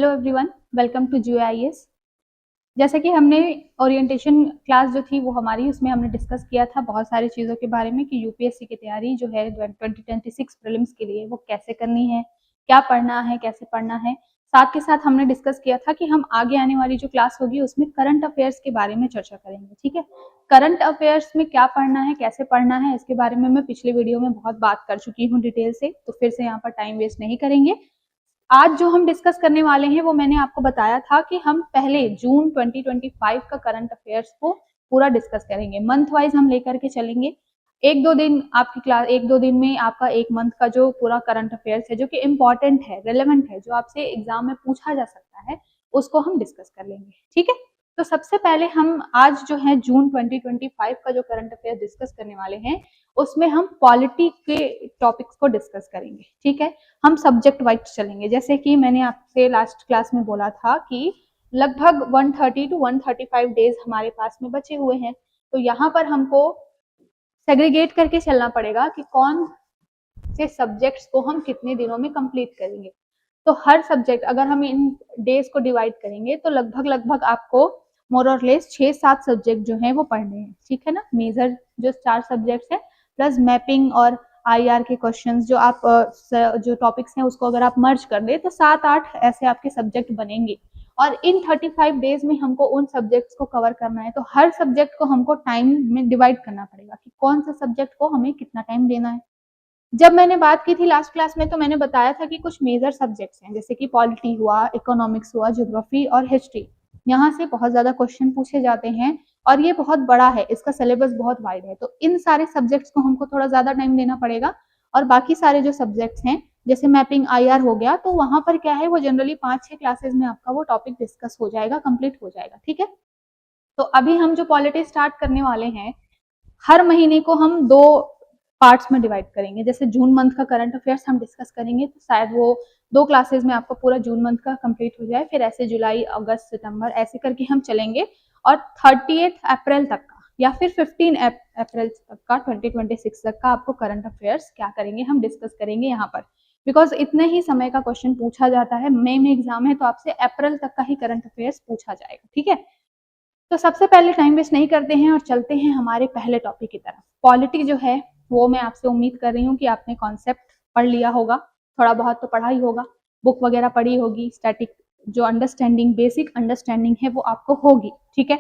Hello everyone, welcome to GIS. जैसे कि हमने ओरिएंटेशन क्लास जो थी वो हमारी, उसमें हमने डिस्कस किया था बहुत सारी चीज़ों के बारे में कि यूपीएससी की तैयारी जो है 2026 प्रीलिम्स के लिए वो कैसे करनी है, क्या पढ़ना है, कैसे पढ़ना है। साथ के साथ हमने डिस्कस किया था कि हम आगे आने वाली जो क्लास होगी उसमें करंट अफेयर्स के बारे में चर्चा करेंगे। ठीक है, करंट अफेयर्स में क्या पढ़ना है, कैसे पढ़ना है, इसके बारे में मैं पिछले वीडियो में बहुत बात कर चुकी हूँ डिटेल से, तो फिर से यहाँ पर टाइम वेस्ट नहीं करेंगे। आज जो हम डिस्कस करने वाले हैं वो मैंने आपको बताया था कि हम पहले जून 2025 का करंट अफेयर्स को पूरा डिस्कस करेंगे। मंथ वाइज हम लेकर के चलेंगे। एक दो दिन आपकी क्लास, एक दो दिन में आपका एक मंथ का जो पूरा करंट अफेयर्स है जो कि इम्पोर्टेंट है, रेलेवेंट है, जो आपसे एग्जाम में पूछा जा सकता है, उसको हम डिस्कस कर लेंगे। ठीक है, तो सबसे पहले हम आज जो है जून 2025 का जो करंट अफेयर डिस्कस करने वाले हैं उसमें हम पॉलिटी के टॉपिक्स को डिस्कस करेंगे। ठीक है, हम सब्जेक्ट वाइज चलेंगे। जैसे कि मैंने आपसे लास्ट क्लास में बोला था कि लगभग 130 टू 135 डेज हमारे पास में बचे हुए हैं, तो यहाँ पर हमको सेग्रीगेट करके चलना पड़ेगा कि कौन से सब्जेक्ट्स को हम कितने दिनों में कंप्लीट करेंगे। तो हर सब्जेक्ट अगर हम इन डेज को डिवाइड करेंगे तो लगभग लगभग आपको मोर और लेस 6-7 सब्जेक्ट जो है वो पढ़ने हैं। ठीक है ना, मेजर जो 4 सब्जेक्ट्स है प्लस मैपिंग और आईआर के क्वेश्चंस जो आप जो टॉपिक्स हैं उसको अगर आप मर्ज कर दे तो 7-8 ऐसे आपके सब्जेक्ट बनेंगे। और इन 35 डेज में हमको उन सब्जेक्ट्स को कवर करना है, तो हर सब्जेक्ट को हमको टाइम में डिवाइड करना पड़ेगा कि कौन सा सब्जेक्ट को हमें कितना टाइम देना है। जब मैंने बात की थी लास्ट क्लास में तो मैंने बताया था कि कुछ मेजर सब्जेक्ट्स हैं, जैसे कि पॉलिटी हुआ, इकोनॉमिक्स हुआ, ज्योग्राफी और हिस्ट्री। यहाँ से बहुत ज्यादा क्वेश्चन पूछे जाते हैं और ये बहुत बड़ा है, इसका सिलेबस बहुत वाइड है, तो इन सारे सब्जेक्ट्स को हमको थोड़ा ज्यादा टाइम देना पड़ेगा। और बाकी सारे जो सब्जेक्ट्स हैं जैसे मैपिंग आईआर हो गया, तो वहां पर क्या है, वो जनरली 5-6 क्लासेस में आपका वो टॉपिक डिस्कस हो जाएगा, कंप्लीट हो जाएगा। ठीक है, तो अभी हम जो पॉलिटी स्टार्ट करने वाले हैं, हर महीने को हम 2 पार्ट्स में डिवाइड करेंगे। जैसे जून मंथ का करंट अफेयर्स हम डिस्कस करेंगे तो शायद वो 2 क्लासेस में आपका पूरा जून मंथ का कंप्लीट हो जाए, फिर ऐसे जुलाई, अगस्त, सितंबर ऐसे करके हम चलेंगे और 30 अप्रैल तक का या फिर 15 अप्रैल तक का 2026 तक का आपको करंट अफेयर्स क्या करेंगे, हम डिस्कस करेंगे यहाँ पर। बिकॉज इतने ही समय का क्वेश्चन पूछा जाता है, मई में एग्जाम है तो आपसे अप्रैल तक का ही करंट अफेयर्स पूछा जाएगा। ठीक है, तो सबसे पहले टाइम वेस्ट नहीं करते हैं और चलते हैं हमारे पहले टॉपिक की तरफ। पॉलिटी जो है वो मैं आपसे उम्मीद कर रही हूँ कि आपने कॉन्सेप्ट पढ़ लिया होगा, थोड़ा बहुत तो पढ़ा ही होगा, बुक वगैरह पढ़ी होगी, स्टैटिक जो अंडरस्टैंडिंग, बेसिक अंडरस्टैंडिंग है वो आपको होगी। ठीक है,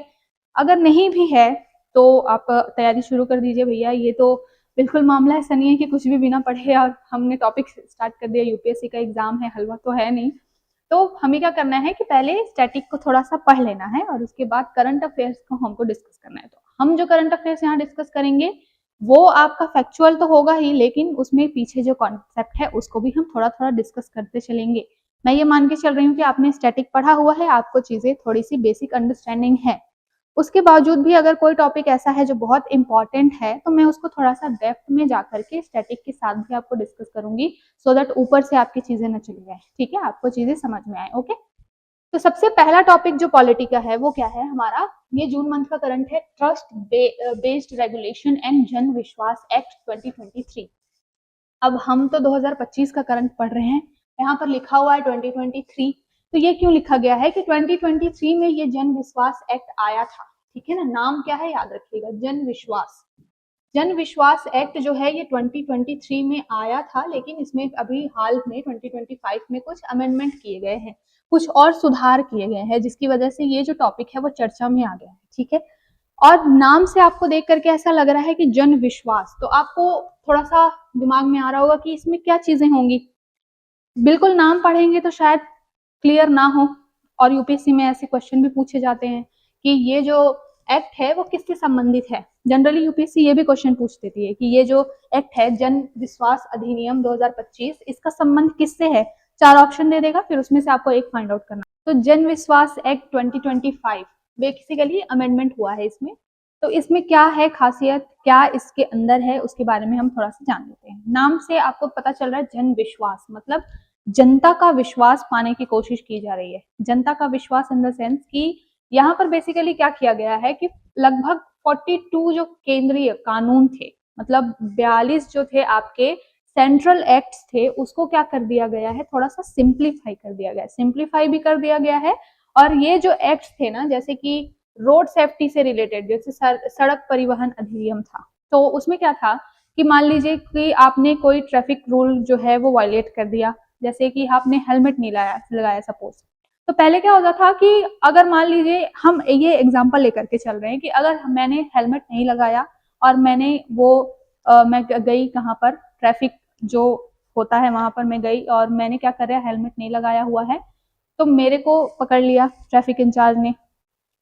अगर नहीं भी है तो आप तैयारी शुरू कर दीजिए भैया, ये तो बिल्कुल मामला ऐसा नहीं है कि कुछ भी बिना पढ़े और हमने टॉपिक स्टार्ट कर दिया, यूपीएससी का एग्जाम है, हलवा तो है नहीं। तो हमें क्या करना है कि पहले स्टैटिक को थोड़ा सा पढ़ लेना है और उसके बाद करंट अफेयर्स को हमको डिस्कस करना है। तो हम जो करंट अफेयर्स यहाँ डिस्कस करेंगे वो आपका फैक्चुअल तो होगा ही, लेकिन उसमें पीछे जो कॉन्सेप्ट है उसको भी हम थोड़ा थोड़ा डिस्कस करते चलेंगे। मैं ये मान के चल रही हूँ कि आपने स्टैटिक पढ़ा हुआ है, आपको चीजें थोड़ी सी बेसिक अंडरस्टैंडिंग है। उसके बावजूद भी अगर कोई टॉपिक ऐसा है जो बहुत इंपॉर्टेंट है तो मैं उसको थोड़ा सा डेप्थ में जाकर के स्टैटिक के साथ भी आपको डिस्कस करूंगी, सो दैट ऊपर से आपकी चीजें न चली जाए। ठीक है, आपको चीजें समझ में आए। ओके, तो सबसे पहला टॉपिक जो पॉलिटी का है वो क्या है हमारा, ये जून मंथ का करंट है, ट्रस्ट बेस्ड रेगुलेशन एंड जन विश्वास एक्ट 2023। अब हम तो 2025 का करंट पढ़ रहे हैं, यहाँ पर लिखा हुआ है 2023। तो ये क्यों लिखा गया है कि 2023 में ये जन विश्वास एक्ट आया था। ठीक है ना, नाम क्या है याद रखिएगा, जन विश्वास। जन विश्वास एक्ट जो है ये 2023 में आया था, लेकिन इसमें अभी हाल में 2025 में कुछ अमेंडमेंट किए गए हैं, कुछ और सुधार किए गए हैं, जिसकी वजह से ये जो टॉपिक है वो चर्चा में आ गया है। ठीक है, और नाम से आपको देख करके ऐसा लग रहा है कि जन विश्वास, तो आपको थोड़ा सा दिमाग में आ रहा होगा कि इसमें क्या चीजें होंगी। बिल्कुल नाम पढ़ेंगे तो शायद क्लियर ना हो, और यूपीएससी में ऐसे क्वेश्चन भी पूछे जाते हैं कि ये जो एक्ट है वो किससे संबंधित है। जनरली यूपीएससी ये भी क्वेश्चन पूछ देती है कि ये जो एक्ट है जन विश्वास अधिनियम 2025, इसका संबंध किससे है। 4 ऑप्शन दे देगा, फिर उसमें से आपको एक फाइंड आउट करना। तो जन विश्वास एक्ट 2025 बेसिकली अमेंडमेंट हुआ है इसमें। तो इसमें क्या है खासियत, क्या इसके अंदर है, उसके बारे में हम थोड़ा सा जान लेते हैं। नाम से आपको पता चल रहा है जन विश्वास, मतलब जनता का विश्वास पाने की कोशिश की जा रही है। जनता का विश्वास इन द सेंस कि यहाँ पर बेसिकली क्या किया गया है कि लगभग 42 जो केंद्रीय कानून थे, मतलब 42 जो थे आपके सेंट्रल एक्ट्स थे उसको क्या कर दिया गया है, थोड़ा सा सिंप्लीफाई कर दिया गया है, सिंप्लीफाई भी कर दिया गया है। और ये जो एक्ट्स थे ना, जैसे कि रोड सेफ्टी से रिलेटेड, जैसे सड़क परिवहन अधिनियम था, तो उसमें क्या था कि मान लीजिए कि आपने कोई ट्रैफिक रूल जो है वो वायलेट कर दिया, जैसे कि आपने हेलमेट नहीं लगाया सपोज। तो पहले क्या होता था कि अगर मान लीजिए, हम ये एग्जांपल लेकर के चल रहे हैं कि अगर मैंने हेलमेट नहीं लगाया और मैंने मैं गई कहाँ पर, ट्रैफिक जो होता है वहां पर मैं गई और मैंने क्या कर हेलमेट नहीं लगाया हुआ है, तो मेरे को पकड़ लिया ट्रैफिक इंचार्ज ने,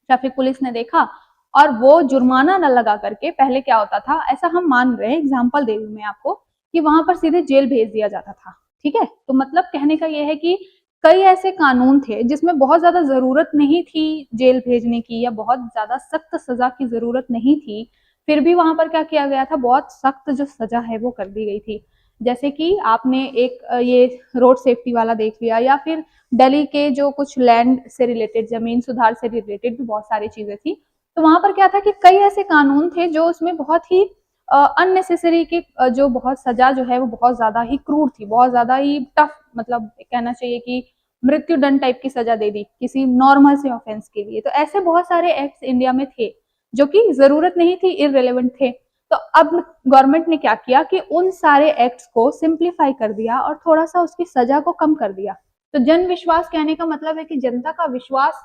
ट्रैफिक पुलिस ने देखा और वो जुर्माना न लगा करके, पहले क्या होता था, ऐसा हम मान रहे हैं, एग्जाम्पल दे रही हूँ मैं आपको, कि वहां पर सीधे जेल भेज दिया जाता था। ठीक है, तो मतलब कहने का ये है कि कई ऐसे कानून थे जिसमें बहुत ज्यादा जरूरत नहीं थी जेल भेजने की, या बहुत ज्यादा सख्त सजा की जरूरत नहीं थी, फिर भी वहां पर क्या किया गया था, बहुत सख्त जो सजा है वो कर दी गई थी। जैसे कि आपने एक ये रोड सेफ्टी वाला देख लिया, या फिर दिल्ली के जो कुछ लैंड से रिलेटेड, जमीन सुधार से रिलेटेड भी बहुत सारी चीजें थी। तो वहां पर क्या था कि कई ऐसे कानून थे जो उसमें बहुत ही अननेसेसरी की जो बहुत सजा जो है वो बहुत ज्यादा ही क्रूर थी, बहुत ज्यादा ही टफ, मतलब कहना चाहिए कि मृत्यु दंड टाइप की सजा दे दी किसी नॉर्मल से ऑफेंस के लिए। तो ऐसे बहुत सारे एक्ट्स इंडिया में थे जो कि जरूरत नहीं थी, इररिलेवेंट थे। तो अब गवर्नमेंट ने क्या किया कि उन सारे एक्ट्स को सिंप्लीफाई कर दिया और थोड़ा सा उसकी सजा को कम कर दिया। तो जन विश्वास कहने का मतलब है कि जनता का विश्वास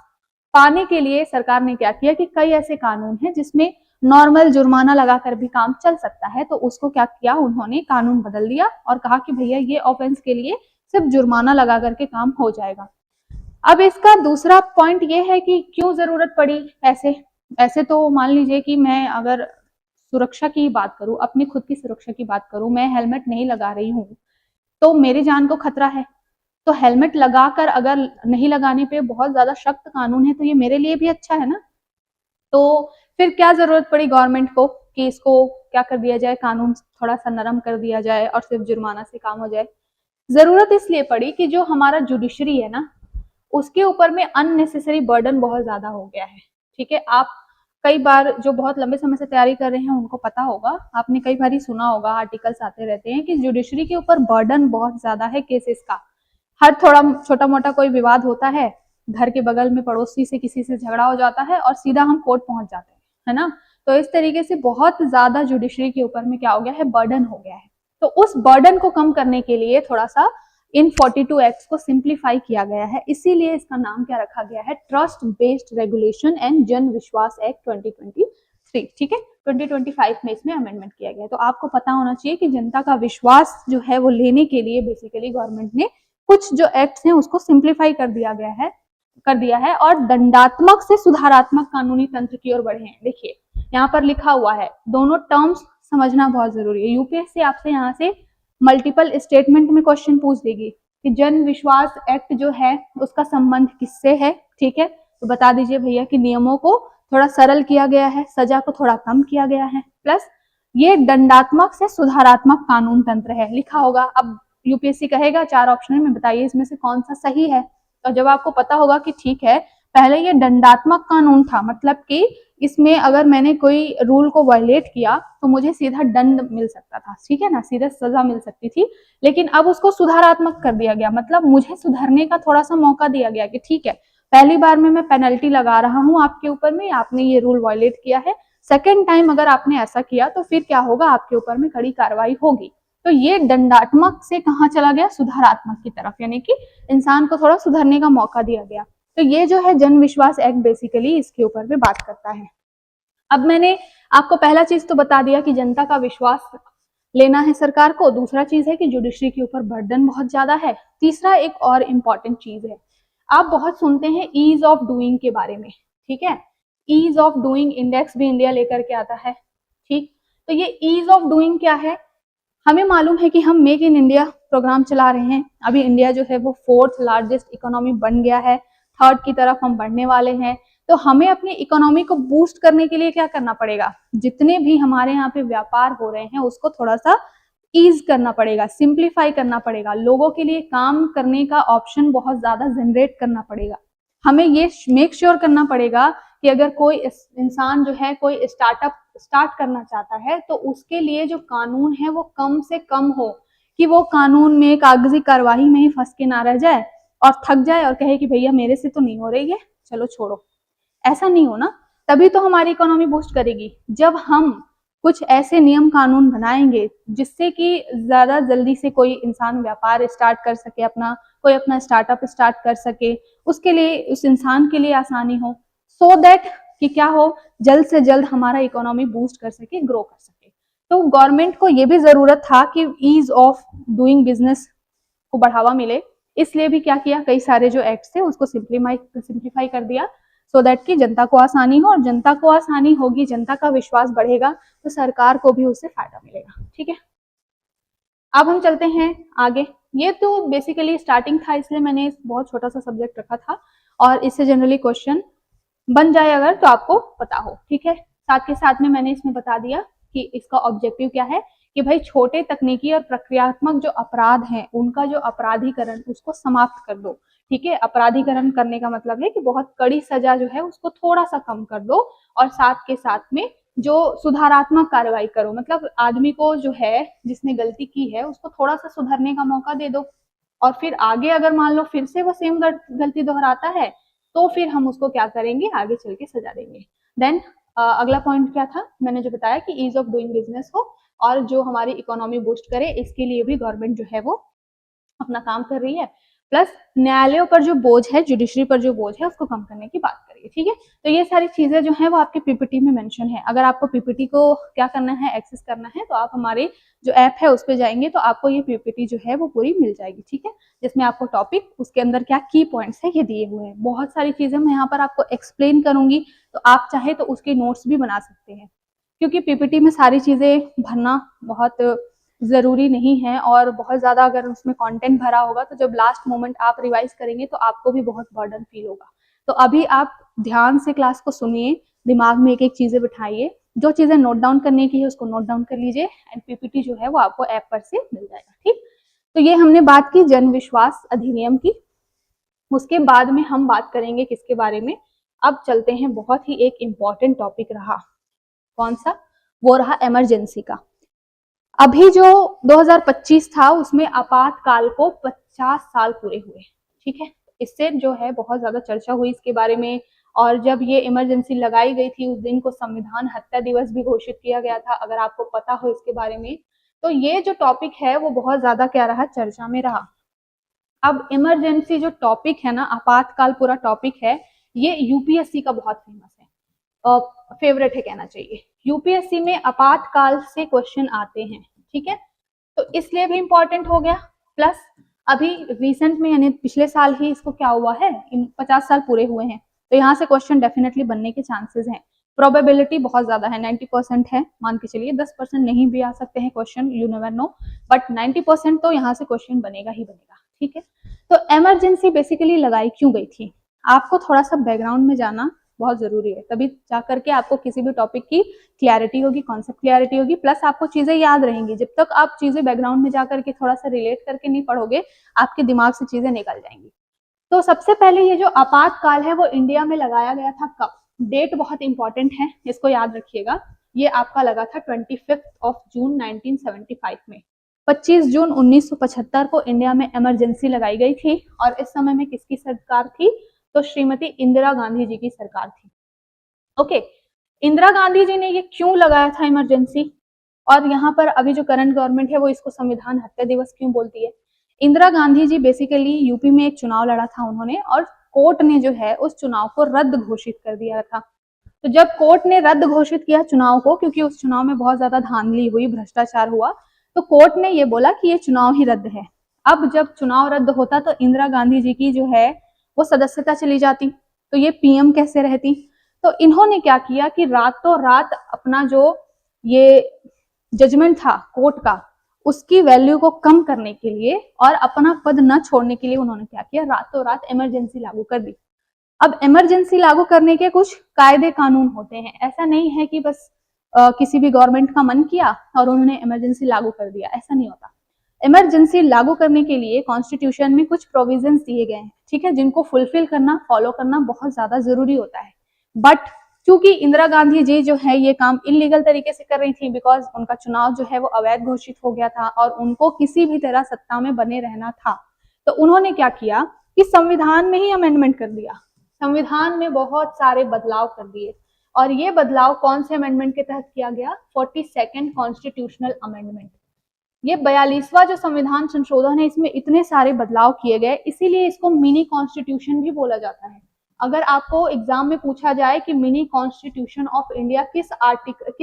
पाने के लिए सरकार ने क्या किया कि कई ऐसे कानून हैं जिसमें नॉर्मल जुर्माना लगाकर भी काम चल सकता है, तो उसको क्या किया, उन्होंने कानून बदल दिया और कहा कि भैया ये ऑफेंस के लिए सिर्फ जुर्माना लगा करके काम हो जाएगा। अब इसका दूसरा पॉइंट ये है कि क्यों जरूरत पड़ी ऐसे। ऐसे तो मान लीजिए कि मैं अगर सुरक्षा की बात करूं, अपनी खुद की सुरक्षा की बात करूं, मैं हेलमेट नहीं लगा रही हूं तो मेरी जान को खतरा है, तो हेलमेट लगाकर अगर नहीं लगाने पे बहुत ज्यादा सख्त कानून है तो ये मेरे लिए भी अच्छा है ना। तो फिर क्या जरूरत पड़ी गवर्नमेंट को कि इसको क्या कर दिया जाए, कानून थोड़ा सा नरम कर दिया जाए और सिर्फ जुर्माना से काम हो जाए। जरूरत इसलिए पड़ी कि जो हमारा जुडिशरी है ना, उसके ऊपर में अननेसेसरी बर्डन बहुत ज्यादा हो गया है। ठीक है, आप कई बार जो बहुत लंबे समय से तैयारी कर रहे हैं उनको पता होगा, आपने कई बार ही सुना होगा, आर्टिकल्स आते रहते हैं कि जुडिशरी के ऊपर बर्डन बहुत ज्यादा है केसेस का। हर थोड़ा छोटा मोटा कोई विवाद होता है, घर के बगल में पड़ोसी से किसी से झगड़ा हो जाता है और सीधा हम कोर्ट पहुंच जाते हैं, है ना। तो इस तरीके से बहुत ज्यादा जुडिशरी के ऊपर में क्या हो गया है, बर्डन हो गया है। तो उस बर्डन को कम करने के लिए थोड़ा सा इन 42 एक्ट्स को सिंप्लीफाई किया गया है, इसीलिए इसका नाम क्या रखा गया है, ट्रस्ट बेस्ड रेगुलेशन एंड जन विश्वास एक्ट 2023। ठीक है, 2025 में इसमें अमेंडमेंट किया गया है। तो आपको पता होना चाहिए कि जनता का विश्वास जो है वो लेने के लिए बेसिकली गवर्नमेंट ने कुछ जो एक्ट्स हैं उसको सिंप्लीफाई कर दिया है और दंडात्मक से सुधारात्मक कानूनी तंत्र की ओर बढ़े हैं। देखिए यहाँ पर लिखा हुआ है, दोनों टर्म्स समझना बहुत जरूरी है। यूपीएससी आपसे यहाँ से मल्टीपल स्टेटमेंट में क्वेश्चन पूछ देगी कि जन विश्वास एक्ट जो है उसका संबंध किससे है। ठीक है, तो बता दीजिए भैया कि नियमों को थोड़ा सरल किया गया है, सजा को थोड़ा कम किया गया है, प्लस ये दंडात्मक से सुधारात्मक कानून तंत्र है, लिखा होगा। अब यूपीएससी कहेगा 4 ऑप्शन में बताइए इसमें से कौन सा सही है, तो जब आपको पता होगा कि ठीक है पहले ये दंडात्मक कानून था, मतलब कि इसमें अगर मैंने कोई रूल को वायलेट किया तो मुझे सीधा दंड मिल सकता था, ठीक है ना, सीधा सजा मिल सकती थी, लेकिन अब उसको सुधारात्मक कर दिया गया, मतलब मुझे सुधरने का थोड़ा सा मौका दिया गया कि ठीक है पहली बार में मैं पेनल्टी लगा रहा हूं आपके ऊपर में, आपने ये रूल वायलेट किया है, सेकेंड टाइम अगर आपने ऐसा किया तो फिर क्या होगा, आपके ऊपर में कड़ी कार्रवाई होगी। तो ये दंडात्मक से कहाँ चला गया, सुधारात्मक की तरफ, यानी कि इंसान को थोड़ा सुधरने का मौका दिया गया। तो ये जो है जन विश्वास एक्ट बेसिकली इसके ऊपर भी बात करता है। अब मैंने आपको पहला चीज तो बता दिया कि जनता का विश्वास लेना है सरकार को, दूसरा चीज है कि जुडिशरी के ऊपर बर्डन बहुत ज्यादा है, तीसरा एक और इम्पॉर्टेंट चीज है, आप बहुत सुनते हैं ईज ऑफ डूइंग के बारे में। ठीक है, ईज ऑफ डूइंग इंडेक्स भी इंडिया लेकर के आता है। ठीक, तो ये ईज ऑफ डूइंग क्या है, हमें मालूम है कि हम मेक इन इंडिया प्रोग्राम चला रहे हैं, अभी इंडिया जो है वो 4th लार्जेस्ट इकोनॉमी बन गया है, 3rd की तरफ हम बढ़ने वाले हैं। तो हमें अपनी इकोनॉमी को बूस्ट करने के लिए क्या करना पड़ेगा, जितने भी हमारे यहाँ पे व्यापार हो रहे हैं उसको थोड़ा सा ईज करना पड़ेगा, सिंप्लीफाई करना पड़ेगा, लोगों के लिए काम करने का ऑप्शन बहुत ज्यादा जनरेट करना पड़ेगा। हमें ये मेक श्योर करना पड़ेगा कि अगर कोई इंसान जो है कोई स्टार्टअप स्टार्ट करना चाहता है तो उसके लिए जो कानून है वो कम से कम हो, कि वो कानून में, कागजी कार्यवाही में ही फंस के ना रह जाए और थक जाए और कहे कि भैया मेरे से तो नहीं हो रही है, चलो छोड़ो। ऐसा नहीं हो ना, तभी तो हमारी इकोनॉमी बूस्ट करेगी। जब हम कुछ ऐसे नियम कानून बनाएंगे जिससे कि ज्यादा जल्दी से कोई इंसान व्यापार स्टार्ट कर सके, अपना कोई अपना स्टार्टअप स्टार्ट कर सके, उसके लिए, उस इंसान के लिए आसानी हो, सो दैट कि क्या हो, जल्द से जल्द हमारा इकोनॉमी बूस्ट कर सके, ग्रो कर सके। तो गवर्नमेंट को ये भी जरूरत था कि ईज ऑफ डूइंग बिजनेस को बढ़ावा मिले, इसलिए भी क्या किया, कई सारे जो एक्ट थे उसको सिंप्लीफाई कर दिया, सो दैट कि जनता को आसानी हो, और जनता को आसानी होगी, जनता का विश्वास बढ़ेगा तो सरकार को भी उससे फायदा मिलेगा। ठीक है, अब हम चलते हैं आगे। ये तो बेसिकली स्टार्टिंग था, इसलिए मैंने बहुत छोटा सा सब्जेक्ट रखा था, और इससे जनरली क्वेश्चन बन जाए अगर तो आपको पता हो। ठीक है, साथ के साथ में मैंने इसमें बता दिया कि इसका ऑब्जेक्टिव क्या है, कि भाई छोटे तकनीकी और प्रक्रियात्मक जो अपराध हैं उनका जो अपराधीकरण उसको समाप्त कर दो। ठीक है, अपराधीकरण करने का मतलब है कि बहुत कड़ी सजा जो है उसको थोड़ा सा कम कर दो, और साथ के साथ में जो सुधारात्मक कार्रवाई करो, मतलब आदमी को जो है जिसने गलती की है उसको थोड़ा सा सुधरने का मौका दे दो, और फिर आगे अगर मान लो फिर से वो सेम गलती दोहराता है तो फिर हम उसको क्या करेंगे, आगे चल के सजा देंगे। देन अगला पॉइंट क्या था, मैंने जो बताया कि ईज ऑफ डूइंग बिजनेस हो और जो हमारी इकोनॉमी बूस्ट करे, इसके लिए भी गवर्नमेंट जो है वो अपना काम कर रही है। प्लस न्यायालयों पर जो बोझ है, जुडिशरी पर जो बोझ है उसको कम करने की बात करिए। ठीक है, तो ये सारी चीजें जो है वो आपके पीपीटी में मेंशन है। अगर आपको पीपीटी को क्या करना है, एक्सेस करना है, तो आप हमारे जो ऐप है उस पर जाएंगे तो आपको ये पीपीटी जो है वो पूरी मिल जाएगी। ठीक है, जिसमें आपको टॉपिक, उसके अंदर क्या की पॉइंट्स है ये दिए हुए हैं। बहुत सारी चीजें मैं यहाँ पर आपको एक्सप्लेन करूंगी, तो आप चाहे तो उसके नोट्स भी बना सकते हैं, क्योंकि पीपीटी में सारी चीजें भरना बहुत जरूरी नहीं है, और बहुत ज्यादा अगर उसमें कंटेंट भरा होगा तो जब लास्ट मोमेंट आप रिवाइज करेंगे तो आपको भी बहुत बर्डन फील होगा। तो अभी आप ध्यान से क्लास को सुनिए, दिमाग में एक एक चीजें बिठाइए, जो चीजें नोट डाउन करने की है उसको नोट डाउन कर लीजिए, एंड पीपीटी जो है वो आपको ऐप पर से मिल जाएगा। ठीक, तो ये हमने बात की जन विश्वास अधिनियम की। उसके बाद में हम बात करेंगे किसके बारे में, अब चलते हैं बहुत ही एक इंपॉर्टेंट टॉपिक रहा, कौन सा, वो रहा इमरजेंसी का। अभी जो 2025 था उसमें आपातकाल को 50 साल पूरे हुए। ठीक है, इससे जो है बहुत ज्यादा चर्चा हुई इसके बारे में, और जब ये इमरजेंसी लगाई गई थी उस दिन को संविधान हत्या दिवस भी घोषित किया गया था, अगर आपको पता हो इसके बारे में। तो ये जो टॉपिक है वो बहुत ज्यादा क्या रहा, चर्चा में रहा। अब इमरजेंसी जो टॉपिक है ना, आपातकाल पूरा टॉपिक है, ये यूपीएससी का बहुत फेमस है, फेवरेट है कहना चाहिए। यूपीएससी में आपातकाल से क्वेश्चन आते हैं। ठीक है, तो इसलिए भी इंपॉर्टेंट हो गया। प्लस अभी रिसेंट में यानी पिछले साल ही इसको क्या हुआ है, 50 साल पूरे हुए हैं, तो यहाँ से क्वेश्चन डेफिनेटली बनने के चांसेस हैं। प्रोबेबिलिटी बहुत ज्यादा है, 90% है, मान के चलिए 10% नहीं भी आ सकते हैं question, you never know, but 90% तो यहाँ से क्वेश्चन बनेगा ही बनेगा। ठीक है, तो इमरजेंसी बेसिकली लगाई क्यों गई थी, आपको थोड़ा सा बैकग्राउंड में जाना बहुत जरूरी है, तभी जाकर के आपको किसी भी टॉपिक की क्लैरिटी होगी, कॉन्सेप्ट क्लैरिटी होगी, प्लस आपको चीजें याद रहेंगी। जब तक आप चीजें बैकग्राउंड में जाकर के थोड़ा सा रिलेट करके नहीं पढ़ोगे, आपके दिमाग से चीजें निकल जाएंगी। तो सबसे पहले ये जो आपातकाल है वो इंडिया में लगाया गया था कब, डेट बहुत इंपॉर्टेंट है, इसको याद रखिएगा। ये आपका लगा था 25 जून 1975 में। 25 जून 1975 को इंडिया में इमरजेंसी लगाई गई थी, और इस समय में किसकी सरकार थी, तो श्रीमती इंदिरा गांधी जी की सरकार थी। ओके, इंदिरा गांधी जी ने ये क्यों लगाया था इमरजेंसी, और यहाँ पर अभी जो करंट गवर्नमेंट है वो इसको संविधान हत्या दिवस क्यों बोलती है। इंदिरा गांधी जी बेसिकली यूपी में एक चुनाव लड़ा था उन्होंने, और कोर्ट ने जो है उस चुनाव को रद्द घोषित कर दिया था। तो जब कोर्ट ने रद्द घोषित किया चुनाव को, क्योंकि उस चुनाव में बहुत ज्यादा धांधली हुई, भ्रष्टाचार हुआ, तो कोर्ट ने ये बोला कि ये चुनाव ही रद्द है। अब जब चुनाव रद्द होता तो इंदिरा गांधी जी की जो है वो सदस्यता चली जाती, तो ये पीएम कैसे रहती। तो इन्होंने क्या किया कि रातों रात अपना जो ये जजमेंट था कोर्ट का, उसकी वैल्यू को कम करने के लिए और अपना पद न छोड़ने के लिए उन्होंने क्या किया, रातों रात इमरजेंसी लागू कर दी। अब इमरजेंसी लागू करने के कुछ कायदे कानून होते हैं, ऐसा नहीं है कि बस किसी भी गवर्नमेंट का मन किया और उन्होंने इमरजेंसी लागू कर दिया, ऐसा नहीं होता। इमरजेंसी लागू करने के लिए कॉन्स्टिट्यूशन में कुछ प्रोविजंस दिए गए हैं, ठीक है, जिनको फुलफिल करना, फॉलो करना बहुत ज्यादा जरूरी होता है। बट क्योंकि इंदिरा गांधी जी जो है ये काम इलीगल तरीके से कर रही थी, बिकॉज उनका चुनाव जो है वो अवैध घोषित हो गया था और उनको किसी भी तरह सत्ता में बने रहना था। तो उन्होंने क्या किया कि संविधान में ही अमेंडमेंट कर दिया, संविधान में बहुत सारे बदलाव कर दिए। और ये बदलाव कौन से अमेंडमेंट के तहत किया गया? 42nd constitutional amendment. ये 42वां जो संविधान संशोधन है, इसमें इतने सारे बदलाव किए गए, इसीलिए इसको मिनी कॉन्स्टिट्यूशन भी बोला जाता है। अगर आपको एग्जाम में पूछा जाए कि मिनी कॉन्स्टिट्यूशन ऑफ इंडिया किस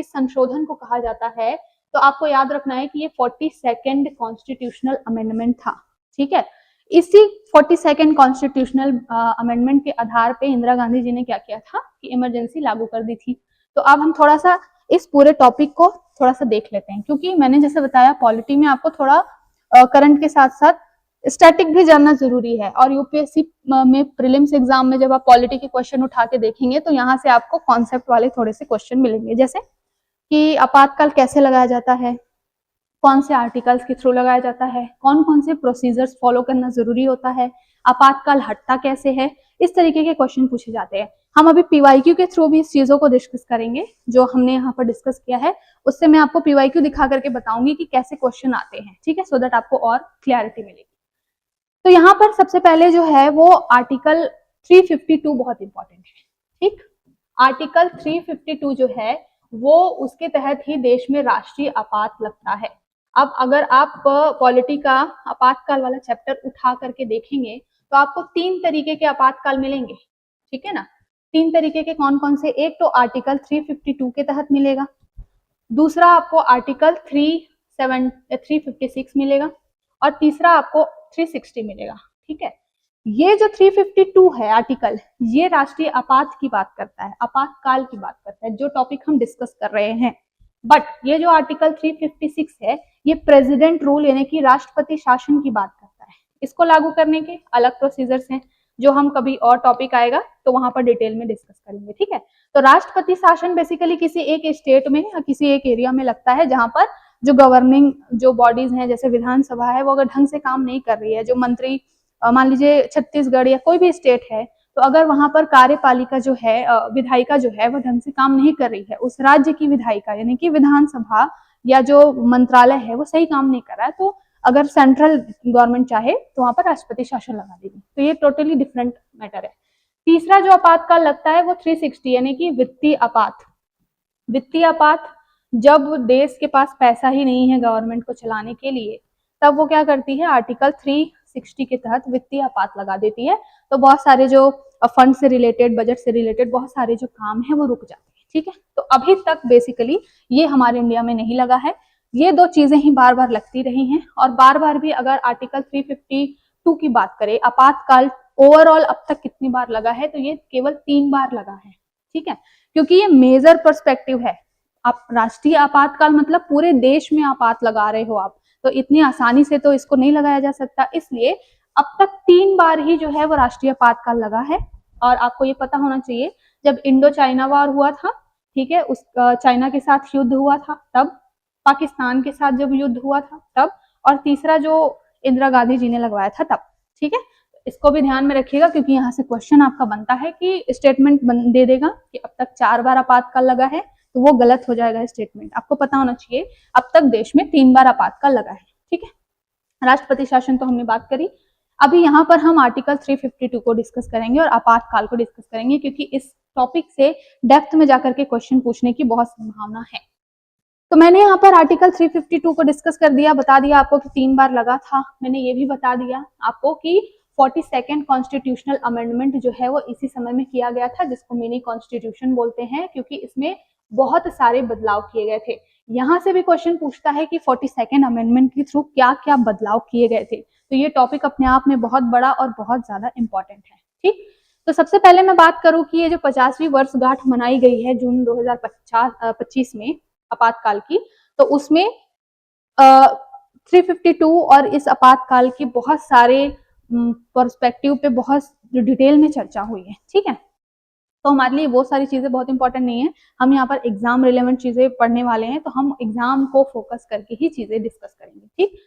संशोधन को कहा जाता है, तो आपको याद रखना है कि ये 42nd कॉन्स्टिट्यूशनल अमेंडमेंट था। ठीक है, इसी 42nd कॉन्स्टिट्यूशनल अमेंडमेंट के आधार पे इंदिरा गांधी जी ने क्या किया था कि इमरजेंसी लागू कर दी थी। तो अब हम थोड़ा सा इस पूरे टॉपिक को थोड़ा सा देख लेते हैं, क्योंकि मैंने जैसे बताया पॉलिटी में आपको थोड़ा करंट के साथ साथ स्टैटिक भी जानना जरूरी है। और यूपीएससी में प्रीलिम्स एग्जाम में जब आप पॉलिटी के क्वेश्चन उठा के देखेंगे तो यहाँ से आपको कॉन्सेप्ट वाले थोड़े से क्वेश्चन मिलेंगे, जैसे कि आपातकाल कैसे लगाया जाता है, कौन से आर्टिकल्स के थ्रू लगाया जाता है, कौन कौन से प्रोसीजर्स फॉलो करना जरूरी होता है, आपातकाल हटता कैसे है, इस तरीके के क्वेश्चन पूछे जाते हैं। हम अभी पीवाईक्यू के थ्रू भी इस चीजों को डिस्कस करेंगे, जो हमने यहाँ पर डिस्कस किया है उससे मैं आपको पीवाईक्यू दिखा करके बताऊंगी कि कैसे क्वेश्चन आते हैं। ठीक है, सो दैट आपको और क्लैरिटी मिलेगी। तो यहाँ पर सबसे पहले जो है वो आर्टिकल 352 बहुत इंपॉर्टेंट है। ठीक, आर्टिकल 352 जो है वो उसके तहत ही देश में राष्ट्रीय आपात लगता है। अब अगर आप पॉलिटी का आपातकाल वाला चैप्टर उठा करके देखेंगे तो आपको 3 तरीके के आपातकाल मिलेंगे। ठीक है ना, 3 तरीके के कौन कौन से? एक तो आर्टिकल 352 के तहत मिलेगा, दूसरा आपको आर्टिकल 356 मिलेगा और तीसरा आपको 360 मिलेगा। ठीक है, ये जो 352 है आर्टिकल, ये राष्ट्रीय आपात की बात करता है, आपातकाल की बात करता है, जो टॉपिक हम डिस्कस कर रहे हैं। बट ये जो आर्टिकल 356 है ये प्रेसिडेंट रूल यानी कि राष्ट्रपति शासन की बात करता है। इसको लागू करने के अलग प्रोसीजर्स हैं, जो हम कभी और टॉपिक आएगा तो वहां पर डिटेल में डिस्कस करेंगे। ठीक है, तो राष्ट्रपति शासन बेसिकली किसी एक स्टेट में या किसी एक एरिया में लगता है जहां पर जो गवर्निंग जो बॉडीज हैं, जैसे विधानसभा है, वो अगर ढंग से काम नहीं कर रही है, जो मंत्री मान लीजिए छत्तीसगढ़ या कोई भी स्टेट है, तो अगर वहां पर कार्यपालिका जो है विधायिका जो है वो ढंग से काम नहीं कर रही है, उस राज्य की विधायिका यानी कि विधानसभा या जो मंत्रालय है वो सही काम नहीं कर रहा है, तो अगर सेंट्रल गवर्नमेंट चाहे तो वहां पर राष्ट्रपति शासन लगा देगी। तो ये टोटली डिफरेंट मैटर है। तीसरा जो आपातकाल लगता है वो 360 यानी कि वित्तीय आपात। वित्तीय आपात जब देश के पास पैसा ही नहीं है गवर्नमेंट को चलाने के लिए, तब वो क्या करती है, आर्टिकल 360 के तहत वित्तीय आपात लगा देती है। तो बहुत सारे जो फंड से रिलेटेड, बजट से रिलेटेड बहुत सारे जो काम है वो रुक जाते हैं। ठीक है, तो अभी तक बेसिकली ये हमारे इंडिया में नहीं लगा है। ये दो चीजें ही बार बार लगती रही हैं। और बार बार भी अगर आर्टिकल 352 की बात करें, आपातकाल ओवरऑल अब तक कितनी बार लगा है, तो ये केवल 3 बार लगा है। ठीक है, क्योंकि ये मेजर पर्सपेक्टिव है। आप राष्ट्रीय आपातकाल मतलब पूरे देश में आपात लगा रहे हो आप, तो इतनी आसानी से तो इसको नहीं लगाया जा सकता, इसलिए अब तक 3 बार ही जो है वो राष्ट्रीय आपातकाल लगा है। और आपको ये पता होना चाहिए, जब इंडो चाइना वॉर हुआ था, ठीक है, उस चाइना के साथ युद्ध हुआ था तब, पाकिस्तान के साथ जब युद्ध हुआ था तब, और तीसरा जो इंदिरा गांधी जी ने लगवाया था तब। ठीक है, इसको भी ध्यान में रखिएगा, क्योंकि यहाँ से क्वेश्चन आपका बनता है कि स्टेटमेंट दे देगा कि अब तक 4 बार आपातकाल लगा है, तो वो गलत हो जाएगा स्टेटमेंट। आपको पता होना चाहिए अब तक देश में 3 बार आपातकाल लगा है। ठीक है, राष्ट्रपति शासन तो हमने बात करी। अभी यहाँ पर हम आर्टिकल 352 को डिस्कस करेंगे और आपातकाल को डिस्कस करेंगे, क्योंकि इस टॉपिक से डेप्थ में जाकर के क्वेश्चन पूछने की बहुत संभावना है। तो मैंने यहाँ पर आर्टिकल 352 को डिस्कस कर दिया, बता दिया आपको कि 3 बार लगा था। मैंने ये भी बता दिया आपको कि 42nd कॉन्स्टिट्यूशनल अमेंडमेंट जो है वो इसी समय में किया गया था, जिसको मिनी कॉन्स्टिट्यूशन बोलते हैं, क्योंकि इसमें बहुत सारे बदलाव किए गए थे। यहाँ से भी क्वेश्चन पूछता है कि 42nd अमेंडमेंट के थ्रू क्या क्या बदलाव किए गए थे। तो ये टॉपिक अपने आप में बहुत बड़ा और बहुत ज्यादा इंपॉर्टेंट है। ठीक, तो सबसे पहले मैं बात करूं कि ये जो 50वीं वर्षगांठ मनाई गई है जून 2025 में आपातकाल की, तो उसमें 352 और इस आपातकाल की बहुत सारे पर्सपेक्टिव पे बहुत डिटेल में चर्चा हुई है। ठीक है, तो हमारे लिए वो सारी चीजें बहुत इंपॉर्टेंट नहीं है, हम यहाँ पर एग्जाम रिलेवेंट चीजें पढ़ने वाले हैं, तो हम एग्जाम को फोकस करके ही चीजें डिस्कस करेंगे। ठीक,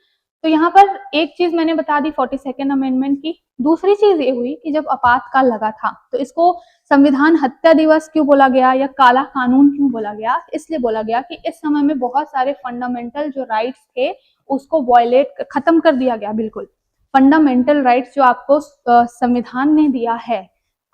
तो यहाँ पर एक चीज मैंने बता दी 42nd अमेंडमेंट की। दूसरी चीज ये हुई कि जब आपातकाल लगा था तो इसको संविधान हत्या दिवस क्यों बोला गया या काला कानून क्यों बोला गया? इसलिए बोला गया कि इस समय में बहुत सारे फंडामेंटल जो राइट्स थे उसको वायलेट खत्म कर दिया गया। बिल्कुल फंडामेंटल राइट्स जो आपको संविधान ने दिया है,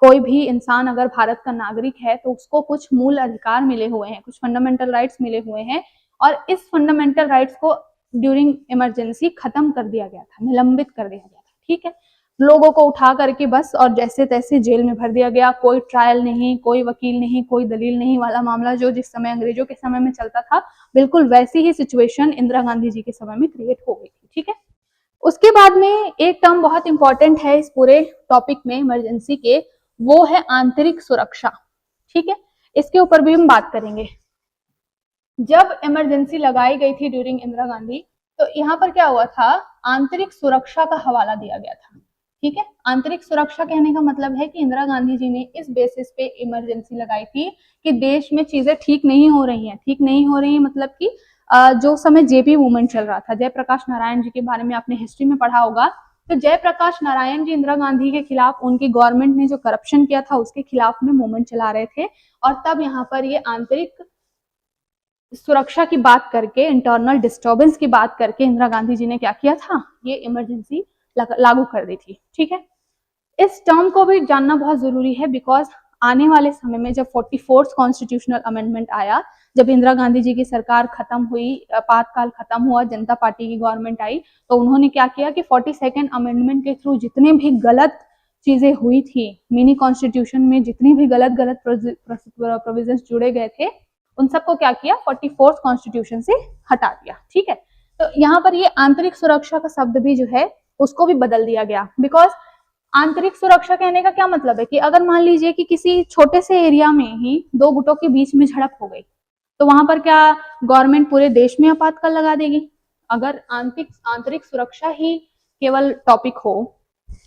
कोई भी इंसान अगर भारत का नागरिक है तो उसको कुछ मूल अधिकार मिले हुए हैं, कुछ फंडामेंटल राइट्स मिले हुए हैं, और इस फंडामेंटल राइट्स को ड्यूरिंग इमरजेंसी खत्म कर दिया गया था, निलंबित कर दिया गया था। ठीक है, लोगों को उठा करके बस और जैसे तैसे जेल में भर दिया गया, कोई ट्रायल नहीं, कोई वकील नहीं, कोई दलील नहीं वाला मामला जो जिस समय अंग्रेजों के समय में चलता था, बिल्कुल वैसी ही सिचुएशन इंदिरा गांधी जी के समय में क्रिएट हो गई थी। ठीक है, उसके बाद में एक टर्म बहुत इंपॉर्टेंट है इस पूरे टॉपिक में इमरजेंसी के, वो है आंतरिक सुरक्षा। ठीक है, इसके ऊपर भी हम बात करेंगे। जब इमरजेंसी लगाई गई थी ड्यूरिंग इंदिरा गांधी, तो यहाँ पर क्या हुआ था, आंतरिक सुरक्षा का हवाला दिया गया था। ठीक है, आंतरिक सुरक्षा कहने का मतलब है कि इंदिरा गांधी जी ने इस बेसिस पे इमरजेंसी लगाई थी कि देश में चीजें ठीक नहीं हो रही हैं। ठीक नहीं हो रही है मतलब कि जो समय जेपी मूवमेंट चल रहा था, जयप्रकाश नारायण जी के बारे में आपने हिस्ट्री में पढ़ा होगा, तो जयप्रकाश नारायण जी इंदिरा गांधी के खिलाफ, उनकी गवर्नमेंट ने जो करप्शन किया था उसके खिलाफ में मूवमेंट चला रहे थे, और तब यहाँ पर ये आंतरिक सुरक्षा की बात करके, इंटरनल डिस्टर्बेंस की बात करके इंदिरा गांधी जी ने क्या किया था, ये इमरजेंसी लागू कर दी थी। ठीक है, इस टर्म को भी जानना बहुत जरूरी है, बिकॉज आने वाले समय में जब 44th कॉन्स्टिट्यूशनल अमेंडमेंट आया, जब इंदिरा गांधी जी की सरकार खत्म हुई, आपातकाल खत्म हुआ, जनता पार्टी की गवर्नमेंट आई, तो उन्होंने क्या किया कि 42nd अमेंडमेंट के थ्रू जितने भी गलत चीजें हुई थी, मिनी कॉन्स्टिट्यूशन में जितनी भी गलत गलत प्रोविजंस जुड़े गए थे, उन सबको क्या किया, 44th कॉन्स्टिट्यूशन से हटा दिया। ठीक है, तो यहाँ पर ये आंतरिक सुरक्षा का शब्द भी जो है उसको भी बदल दिया गया, बिकॉज आंतरिक सुरक्षा कहने का क्या मतलब है कि अगर मान लीजिए कि किसी छोटे से एरिया में ही दो गुटों के बीच में झड़प हो गई, तो वहां पर क्या गवर्नमेंट पूरे देश में आपातकाल लगा देगी? अगर आंतरिक सुरक्षा ही केवल टॉपिक हो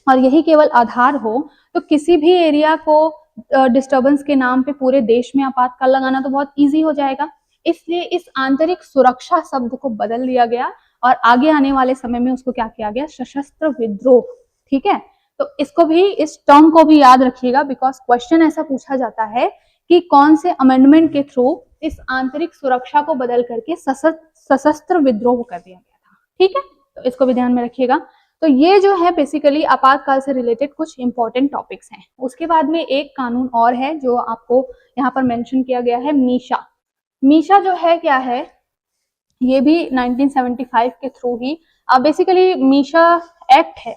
और यही केवल आधार हो, तो किसी भी एरिया को डिस्टर्बेंस के नाम पे पूरे देश में आपातकाल लगाना तो बहुत इजी हो जाएगा। इसलिए इस आंतरिक सुरक्षा शब्द को बदल दिया गया और आगे आने वाले समय में उसको क्या किया गया, सशस्त्र विद्रोह। ठीक है, तो इसको भी, इस टर्म को भी याद रखिएगा, बिकॉज क्वेश्चन ऐसा पूछा जाता है कि कौन से अमेंडमेंट के थ्रू इस आंतरिक सुरक्षा को बदल करके सशस्त्र विद्रोह कर दिया गया था। ठीक है, तो इसको भी ध्यान में रखिएगा। तो ये जो है बेसिकली आपातकाल से रिलेटेड कुछ इंपॉर्टेंट टॉपिक्स हैं। उसके बाद में एक कानून और है जो आपको यहाँ पर मेंशन किया गया है, मीशा। मीशा जो है क्या है, ये भी 1975 के थ्रू ही बेसिकली मीशा एक्ट है,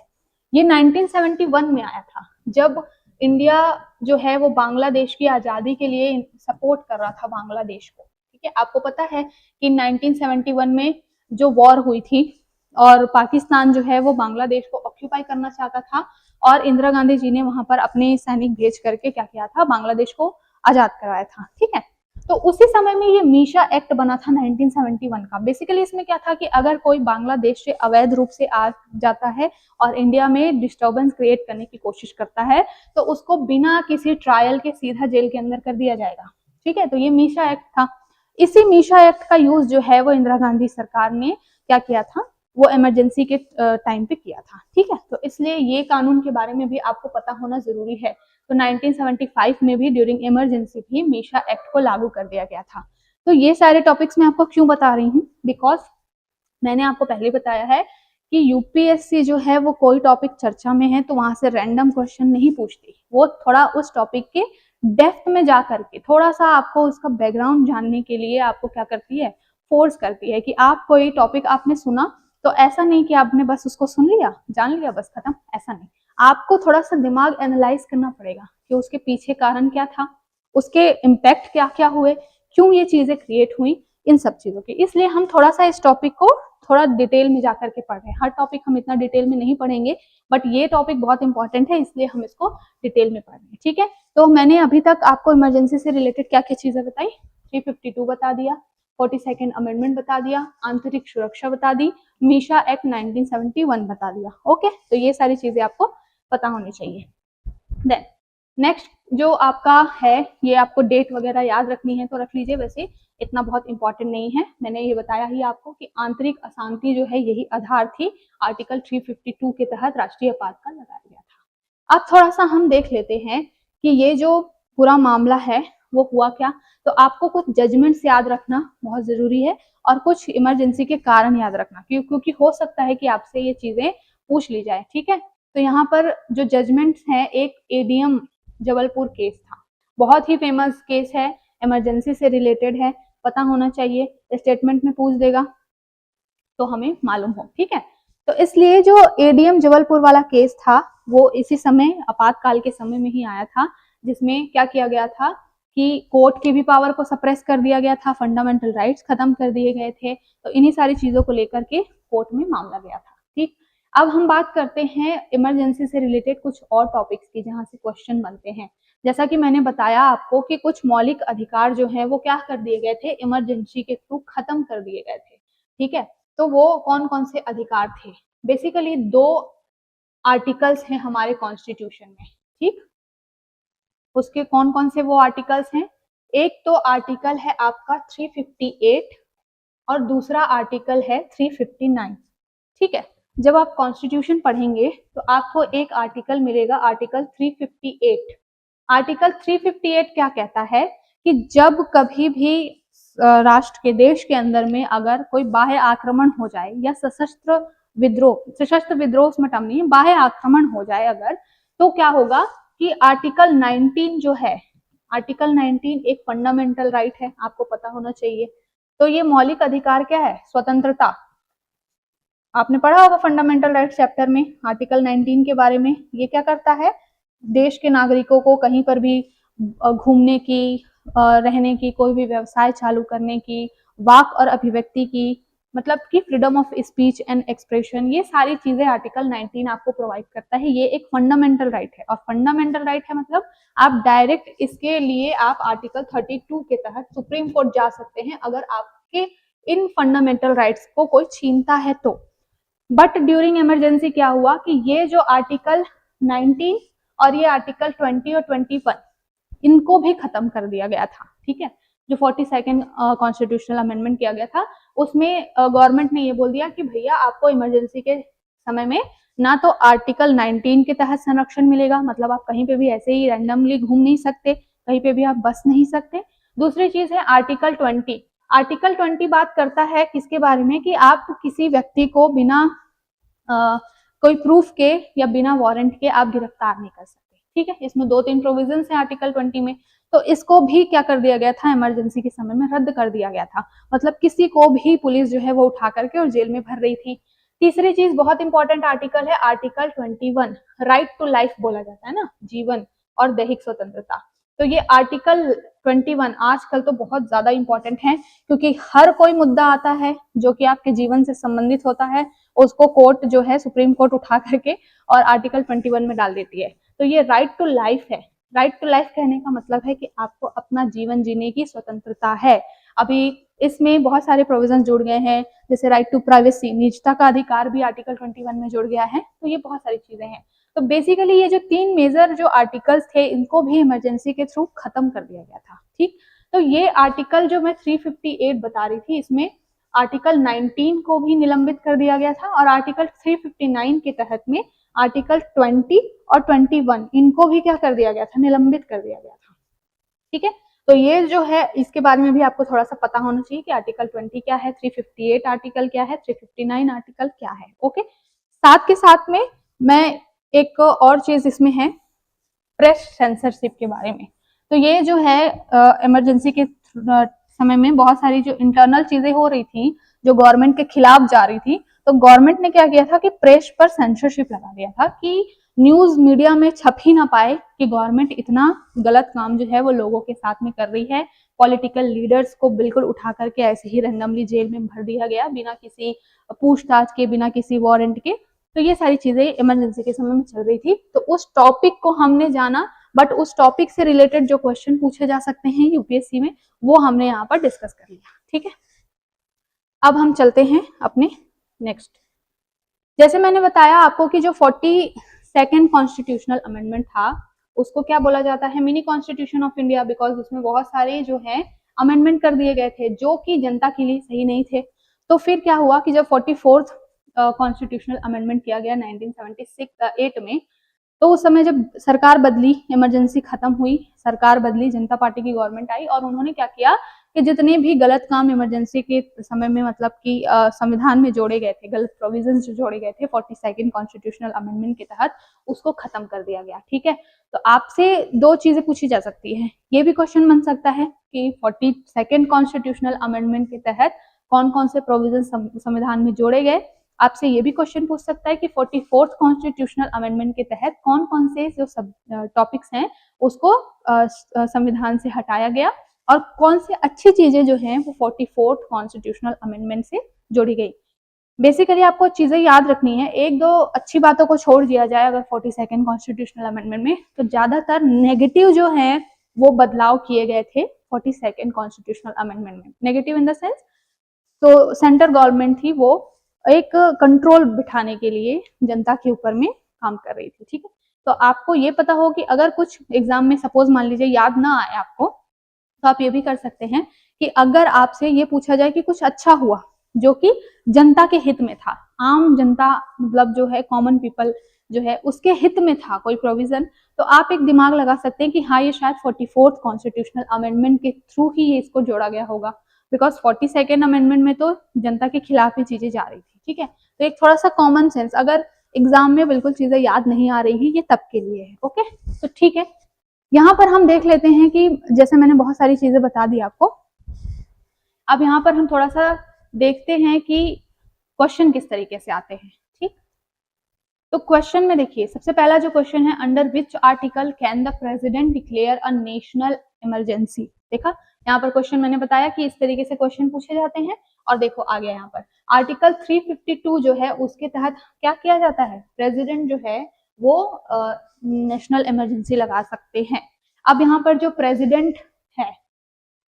ये 1971 में आया था, जब इंडिया जो है वो बांग्लादेश की आजादी के लिए सपोर्ट कर रहा था बांग्लादेश को। ठीक है, आपको पता है कि 1971 में जो वॉर हुई थी और पाकिस्तान जो है वो बांग्लादेश को ऑक्यूपाई करना चाहता था, और इंदिरा गांधी जी ने वहां पर अपने सैनिक भेज करके क्या किया था, बांग्लादेश को आजाद करवाया था। ठीक है, तो उसी समय में ये मीशा एक्ट बना था 1971 का। बेसिकली इसमें क्या था कि अगर कोई बांग्लादेश से अवैध रूप से आ जाता है और इंडिया में डिस्टर्बेंस क्रिएट करने की कोशिश करता है, तो उसको बिना किसी ट्रायल के सीधा जेल के अंदर कर दिया जाएगा। ठीक है, तो ये मीशा एक्ट था। इसी मीशा एक्ट का यूज जो है वो इंदिरा गांधी सरकार ने क्या किया था, वो इमरजेंसी के टाइम पे किया था। ठीक है, तो इसलिए ये कानून के बारे में भी आपको पता होना जरूरी है। तो 1975 में भी ड्यूरिंग इमरजेंसी भी मीशा एक्ट को लागू कर दिया गया था। तो ये सारे टॉपिक्स मैं आपको क्यों बता रही हूँ, बिकॉज मैंने आपको पहले बताया है कि यूपीएससी जो है वो कोई टॉपिक चर्चा में है तो वहां से रैंडम क्वेश्चन नहीं पूछती, वो थोड़ा उस टॉपिक के डेप्थ में जा करके थोड़ा सा आपको उसका बैकग्राउंड जानने के लिए आपको क्या करती है, फोर्स करती है कि आप कोई टॉपिक आपने सुना तो ऐसा नहीं कि आपने बस उसको सुन लिया, जान लिया, बस खत्म, ऐसा नहीं। आपको थोड़ा सा दिमाग एनालाइज करना पड़ेगा कि उसके पीछे कारण क्या था, उसके इम्पैक्ट क्या क्या हुए, क्यों ये चीजें क्रिएट हुई, इन सब चीजों की। इसलिए हम थोड़ा सा इस टॉपिक को थोड़ा डिटेल में जाकर के पढ़ रहे हैं। हर टॉपिक हम इतना डिटेल में नहीं पढ़ेंगे, बट ये टॉपिक बहुत इंपॉर्टेंट है, इसलिए हम इसको डिटेल में पढ़ रहे हैं। ठीक है, तो मैंने अभी तक आपको इमरजेंसी से रिलेटेड क्या क्या चीजें बताई, 352 बता दिया, 42nd अमेंडमेंट बता दिया, आंतरिक सुरक्षा बता दी, मीशा एक्ट 1971 बता दिया। ओके, तो ये सारी चीजें आपको पता होनी चाहिए। देन नेक्स्ट जो आपका है, ये आपको डेट वगैरह याद रखनी है तो रख लीजिए, वैसे इतना बहुत इंपॉर्टेंट नहीं है। मैंने ये बताया ही आपको कि आंतरिक अशांति जो है यही आधार थी, आर्टिकल 352 के तहत राष्ट्रीय आपातकाल लगाया गया था। अब थोड़ा सा हम देख लेते हैं कि ये जो पूरा मामला है वो हुआ क्या। तो आपको कुछ जजमेंट्स याद रखना बहुत जरूरी है और कुछ इमरजेंसी के कारण याद रखना, क्योंकि हो सकता है कि आपसे ये चीजें पूछ ली जाए, ठीक है। तो यहाँ पर जो जजमेंट्स हैं, एक एडीएम जबलपुर केस था, बहुत ही फेमस केस है, इमरजेंसी से रिलेटेड है, पता होना चाहिए, स्टेटमेंट में पूछ देगा तो हमें मालूम हो, ठीक है। तो इसलिए जो एडीएम जबलपुर वाला केस था वो इसी समय आपातकाल के समय में ही आया था, जिसमें क्या किया गया था कि कोर्ट की भी पावर को सप्रेस कर दिया गया था, फंडामेंटल राइट्स खत्म कर दिए गए थे। तो इन्हीं सारी चीजों को लेकर के कोर्ट में मामला गया था, ठीक। अब हम बात करते हैं इमरजेंसी से रिलेटेड कुछ और टॉपिक्स की जहां से क्वेश्चन बनते हैं। जैसा कि मैंने बताया आपको कि कुछ मौलिक अधिकार जो है वो क्या कर दिए गए थे, इमरजेंसी के थ्रू खत्म कर दिए गए थे, ठीक है। तो वो कौन कौन से अधिकार थे? बेसिकली 2 आर्टिकल्स हैं हमारे कॉन्स्टिट्यूशन में, ठीक। उसके कौन कौन से वो आर्टिकल्स हैं? एक तो आर्टिकल है आपका 358 और दूसरा आर्टिकल है 359, ठीक है। जब आप कॉन्स्टिट्यूशन पढ़ेंगे तो आपको एक आर्टिकल मिलेगा, आर्टिकल 358। आर्टिकल 358 क्या कहता है कि जब कभी भी राष्ट्र के देश के अंदर में अगर कोई बाह्य आक्रमण हो जाए या सशस्त्र विद्रोह उसमें टर्म नहीं है, बाह्य आक्रमण हो जाए अगर, तो क्या होगा कि आर्टिकल 19 जो है, आर्टिकल 19 एक फंडामेंटल राइट है, आपको पता होना चाहिए। तो ये मौलिक अधिकार क्या है? स्वतंत्रता। आपने पढ़ा होगा फंडामेंटल राइट चैप्टर में आर्टिकल 19 के बारे में। ये क्या करता है? देश के नागरिकों को कहीं पर भी घूमने की, रहने की, कोई भी व्यवसाय चालू करने की, वाक और अभिव्यक्ति की, मतलब कि freedom of speech and expression, ये सारी चीजें आर्टिकल 19 आपको प्रोवाइड करता है। ये एक फंडामेंटल राइट है, और फंडामेंटल राइट है मतलब आप डायरेक्ट इसके लिए आप आर्टिकल 32 के तहत सुप्रीम कोर्ट जा सकते हैं अगर आपके इन फंडामेंटल राइट्स को कोई छीनता है तो। बट ड्यूरिंग इमरजेंसी क्या हुआ कि ये जो आर्टिकल 19 और ये आर्टिकल 20 और 21 इनको भी खत्म कर दिया गया था, ठीक है। जो 42nd कॉन्स्टिट्यूशनल अमेंडमेंट किया गया था उसमें गवर्नमेंट ने ये बोल दिया कि भैया आपको इमरजेंसी के समय में ना तो आर्टिकल 19 के तहत संरक्षण मिलेगा, मतलब आप कहीं पे भी ऐसे ही रैंडमली घूम नहीं सकते, कहीं पे भी आप बस नहीं सकते। दूसरी चीज है आर्टिकल 20। आर्टिकल 20 बात करता है किसके बारे में कि आप किसी व्यक्ति को बिना कोई प्रूफ के या बिना वारंट के आप गिरफ्तार नहीं कर सकते, ठीक है। इसमें 2-3 प्रोविजन है आर्टिकल 20 में। तो इसको भी क्या कर दिया गया था, इमरजेंसी के समय में रद्द कर दिया गया था, मतलब किसी को भी पुलिस जो है वो उठा करके और जेल में भर रही थी। तीसरी चीज बहुत इंपॉर्टेंट आर्टिकल है आर्टिकल 21, राइट टू लाइफ बोला जाता है ना, जीवन और दैहिक स्वतंत्रता। तो ये आर्टिकल 21 आजकल तो बहुत ज्यादा इंपॉर्टेंट है, क्योंकि हर कोई मुद्दा आता है जो कि आपके जीवन से संबंधित होता है, उसको कोर्ट जो है सुप्रीम कोर्ट उठा करके और आर्टिकल 21 में डाल देती है। तो ये राइट टू लाइफ है। राइट टू लाइफ कहने का मतलब है कि आपको अपना जीवन जीने की स्वतंत्रता है। अभी इसमें बहुत सारे प्रोविजन जुड़ गए हैं, जैसे राइट टू प्राइवेसी, निजता का अधिकार भी आर्टिकल 21 में जुड़ गया है। तो ये बहुत सारी चीजें हैं। तो बेसिकली ये जो 3 मेजर जो आर्टिकल्स थे इनको भी इमरजेंसी के थ्रू खत्म कर दिया गया था, ठीक। तो ये आर्टिकल जो मैं 358 बता रही थी, इसमें आर्टिकल 19 को भी निलंबित कर दिया गया था, और आर्टिकल 359 के तहत में आर्टिकल 20 और 21 इनको भी क्या कर दिया गया था, निलंबित कर दिया गया था, ठीक है। तो ये जो है इसके बारे में भी आपको थोड़ा सा पता होना चाहिए कि आर्टिकल 20 क्या है, 358 आर्टिकल क्या है, 359 आर्टिकल क्या है, ओके। साथ के साथ में मैं एक और चीज इसमें है प्रेस सेंसरशिप के बारे में। तो ये जो है इमरजेंसी के समय में बहुत सारी जो इंटरनल चीजें हो रही थी जो गवर्नमेंट के खिलाफ जा रही थी, तो गवर्नमेंट ने क्या किया था कि प्रेस पर सेंसरशिप लगा दिया था कि न्यूज मीडिया में छप ही ना पाए कि गवर्नमेंट इतना गलत काम जो है वो लोगों के साथ में कर रही है। पॉलिटिकल लीडर्स को बिल्कुल उठा करके ऐसे ही रैंडमली जेल में भर दिया गया बिना किसी पूछताछ के, बिना किसी वारंट के। तो ये सारी चीजें इमरजेंसी के समय में चल रही थी, तो उस टॉपिक को हमने जाना, बट उस टॉपिक से रिलेटेड जो क्वेश्चन पूछे जा सकते हैं यूपीएससी में वो हमने यहाँ पर डिस्कस कर लिया, ठीक है। अब हम चलते हैं अपने नेक्स्ट। जैसे मैंने बताया आपको कि जो 42nd कॉन्स्टिट्यूशनल अमेंडमेंट था उसको क्या बोला जाता है, mini constitution of India, because उसमें बहुत सारे जो है अमेंडमेंट कर दिए गए थे जो कि जनता के लिए सही नहीं थे। तो फिर क्या हुआ कि जब 44th कॉन्स्टिट्यूशनल अमेंडमेंट किया गया 1976 में, तो उस समय जब सरकार बदली, इमरजेंसी खत्म हुई, सरकार बदली, जनता पार्टी की गवर्नमेंट आई और उन्होंने क्या किया कि जितने भी गलत काम इमरजेंसी के समय में मतलब कि संविधान में जोड़े गए थे, गलत प्रोविजंस जो जोड़े गए थे 42nd कॉन्स्टिट्यूशनल अमेंडमेंट के तहत, उसको खत्म कर दिया गया। ठीक है, तो आपसे दो चीजें पूछी जा सकती है, ये भी क्वेश्चन बन सकता है कि 42nd कॉन्स्टिट्यूशनल अमेंडमेंट के तहत कौन कौन से प्रोविजन संविधान में जोड़े गए। आपसे ये भी क्वेश्चन पूछ सकता है कि 44th कॉन्स्टिट्यूशनल अमेंडमेंट के तहत कौन कौन से जो सब टॉपिक्स हैं उसको संविधान से हटाया गया और कौन सी अच्छी चीजें जो हैं वो 44th कॉन्स्टिट्यूशनल अमेंडमेंट से जोड़ी गई। बेसिकली आपको चीजें याद रखनी है, एक दो अच्छी बातों को छोड़ दिया जाए अगर 42nd कॉन्स्टिट्यूशनल अमेंडमेंट में, तो ज्यादातर नेगेटिव जो है वो बदलाव किए गए थे 42nd कॉन्स्टिट्यूशनल अमेंडमेंट में। नेगेटिव इन द सेंस, तो सेंट्रल गवर्नमेंट थी वो एक कंट्रोल बिठाने के लिए जनता के ऊपर में काम कर रही थी। ठीक है, तो आपको ये पता हो कि अगर कुछ एग्जाम में सपोज मान लीजिए याद ना आए आपको, तो आप ये भी कर सकते हैं कि अगर आपसे ये पूछा जाए कि कुछ अच्छा हुआ जो कि जनता के हित में था, आम जनता मतलब जो है कॉमन पीपल जो है उसके हित में था कोई प्रोविजन, तो आप एक दिमाग लगा सकते हैं कि हाँ ये शायद 44th कॉन्स्टिट्यूशनल अमेंडमेंट के थ्रू ही ये इसको जोड़ा गया होगा, बिकॉज 42nd अमेंडमेंट में तो जनता के खिलाफ ही चीजें जा रही थी। ठीक है, तो एक थोड़ा सा कॉमन सेंस, अगर एग्जाम में बिल्कुल चीजें याद नहीं आ रही है ये तब के लिए है। ओके, तो ठीक है, यहाँ पर हम देख लेते हैं कि जैसे मैंने बहुत सारी चीजें बता दी आपको, अब यहाँ पर हम थोड़ा सा देखते हैं कि क्वेश्चन किस तरीके से आते हैं। ठीक, तो क्वेश्चन में देखिए सबसे पहला जो क्वेश्चन है, under which article can the president declare a national emergency. देखा यहाँ पर क्वेश्चन मैंने बताया कि इस तरीके से क्वेश्चन पूछे जाते हैं, और देखो आ गया यहाँ पर आर्टिकल 352 जो है उसके तहत क्या किया जाता है, प्रेसिडेंट जो है वो नेशनल इमरजेंसी लगा सकते हैं। अब यहाँ पर जो प्रेसिडेंट है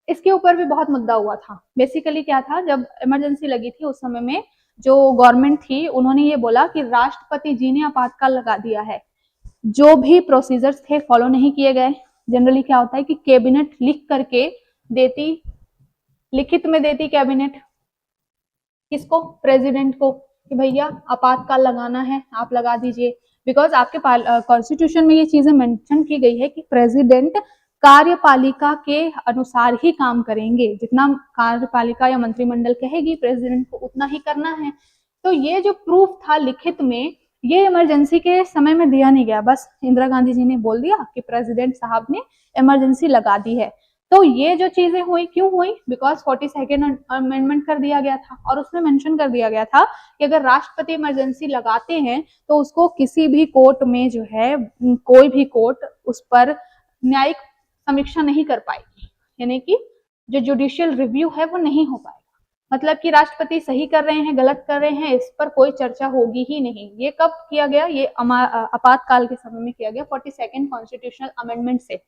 इसके ऊपर भी बहुत मुद्दा हुआ था। बेसिकली क्या था, जब इमरजेंसी लगी थी उस समय में जो गवर्नमेंट थी उन्होंने ये बोला कि राष्ट्रपति जी ने आपातकाल लगा दिया है, जो भी प्रोसीजर्स थे फॉलो नहीं किए गए। जनरली क्या होता है कि कैबिनेट लिख करके देती, लिखित में देती कैबिनेट किसको, प्रेसिडेंट को, कि भैया आपातकाल लगाना है आप लगा दीजिए, बिकॉज आपके कॉन्स्टिट्यूशन में ये चीजें मेंशन की गई है कि प्रेसिडेंट कार्यपालिका के अनुसार ही काम करेंगे, जितना कार्यपालिका या मंत्रिमंडल कहेगी प्रेसिडेंट को उतना ही करना है। तो ये जो प्रूफ था लिखित में, ये इमरजेंसी के समय में दिया नहीं गया, बस इंदिरा गांधी जी ने बोल दिया कि प्रेसिडेंट साहब ने इमरजेंसी लगा दी है। तो ये जो चीजें हुई क्यों हुई, बिकॉज 42nd अमेंडमेंट कर दिया गया था और उसमें मेंशन कर दिया गया था कि अगर राष्ट्रपति इमरजेंसी लगाते हैं तो उसको किसी भी कोर्ट में जो है कोई भी कोर्ट उस पर न्यायिक समीक्षा नहीं कर पाएगी, यानी कि जो जुडिशियल रिव्यू है वो नहीं हो पाएगा। मतलब कि राष्ट्रपति सही कर रहे हैं गलत कर रहे हैं इस पर कोई चर्चा होगी ही नहीं। ये कब किया गया, ये आपातकाल के समय में किया गया 42nd कॉन्स्टिट्यूशनल अमेंडमेंट से।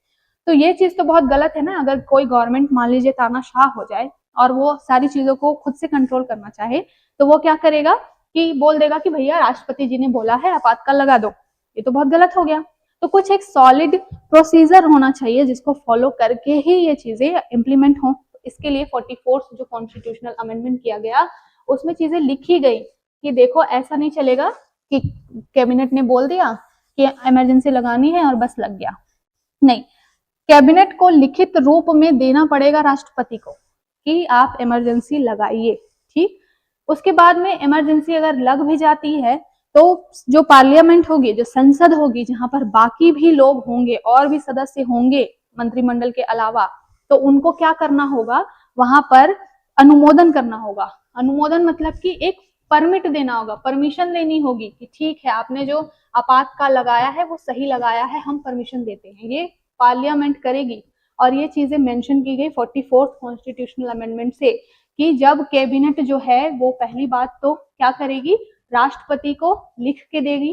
तो ये चीज तो बहुत गलत है ना, अगर कोई गवर्नमेंट मान लीजिए तानाशाह हो जाए और वो सारी चीजों को खुद से कंट्रोल करना चाहे, तो वो क्या करेगा कि बोल देगा कि भैया राष्ट्रपति जी ने बोला है आपातकाल लगा दो, ये तो बहुत गलत हो गया। तो कुछ एक सॉलिड प्रोसीजर होना चाहिए जिसको फॉलो करके ही ये चीजें इम्प्लीमेंट हो। इसके लिए 44th जो कॉन्स्टिट्यूशनल अमेंडमेंट किया गया उसमें चीजें लिखी गई कि देखो ऐसा नहीं चलेगा कि कैबिनेट ने बोल दिया कि इमरजेंसी लगानी है और बस लग गया, नहीं, कैबिनेट को लिखित रूप में देना पड़ेगा राष्ट्रपति को कि आप इमरजेंसी लगाइए। ठीक, उसके बाद में इमरजेंसी अगर लग भी जाती है तो जो पार्लियामेंट होगी, जो संसद होगी, जहां पर बाकी भी लोग होंगे और भी सदस्य होंगे मंत्रिमंडल के अलावा, तो उनको क्या करना होगा, वहां पर अनुमोदन करना होगा। अनुमोदन मतलब कि एक परमिट देना होगा, परमिशन लेनी होगी कि ठीक है आपने जो आपातकाल लगाया है वो सही लगाया है, हम परमिशन देते हैं। ये पार्लियामेंट करेगी और ये चीजें मेंशन की गई 44th कॉन्स्टिट्यूशनल अमेंडमेंट से कि जब कैबिनेट जो है वो पहली बात तो क्या करेगी, राष्ट्रपति को लिख के देगी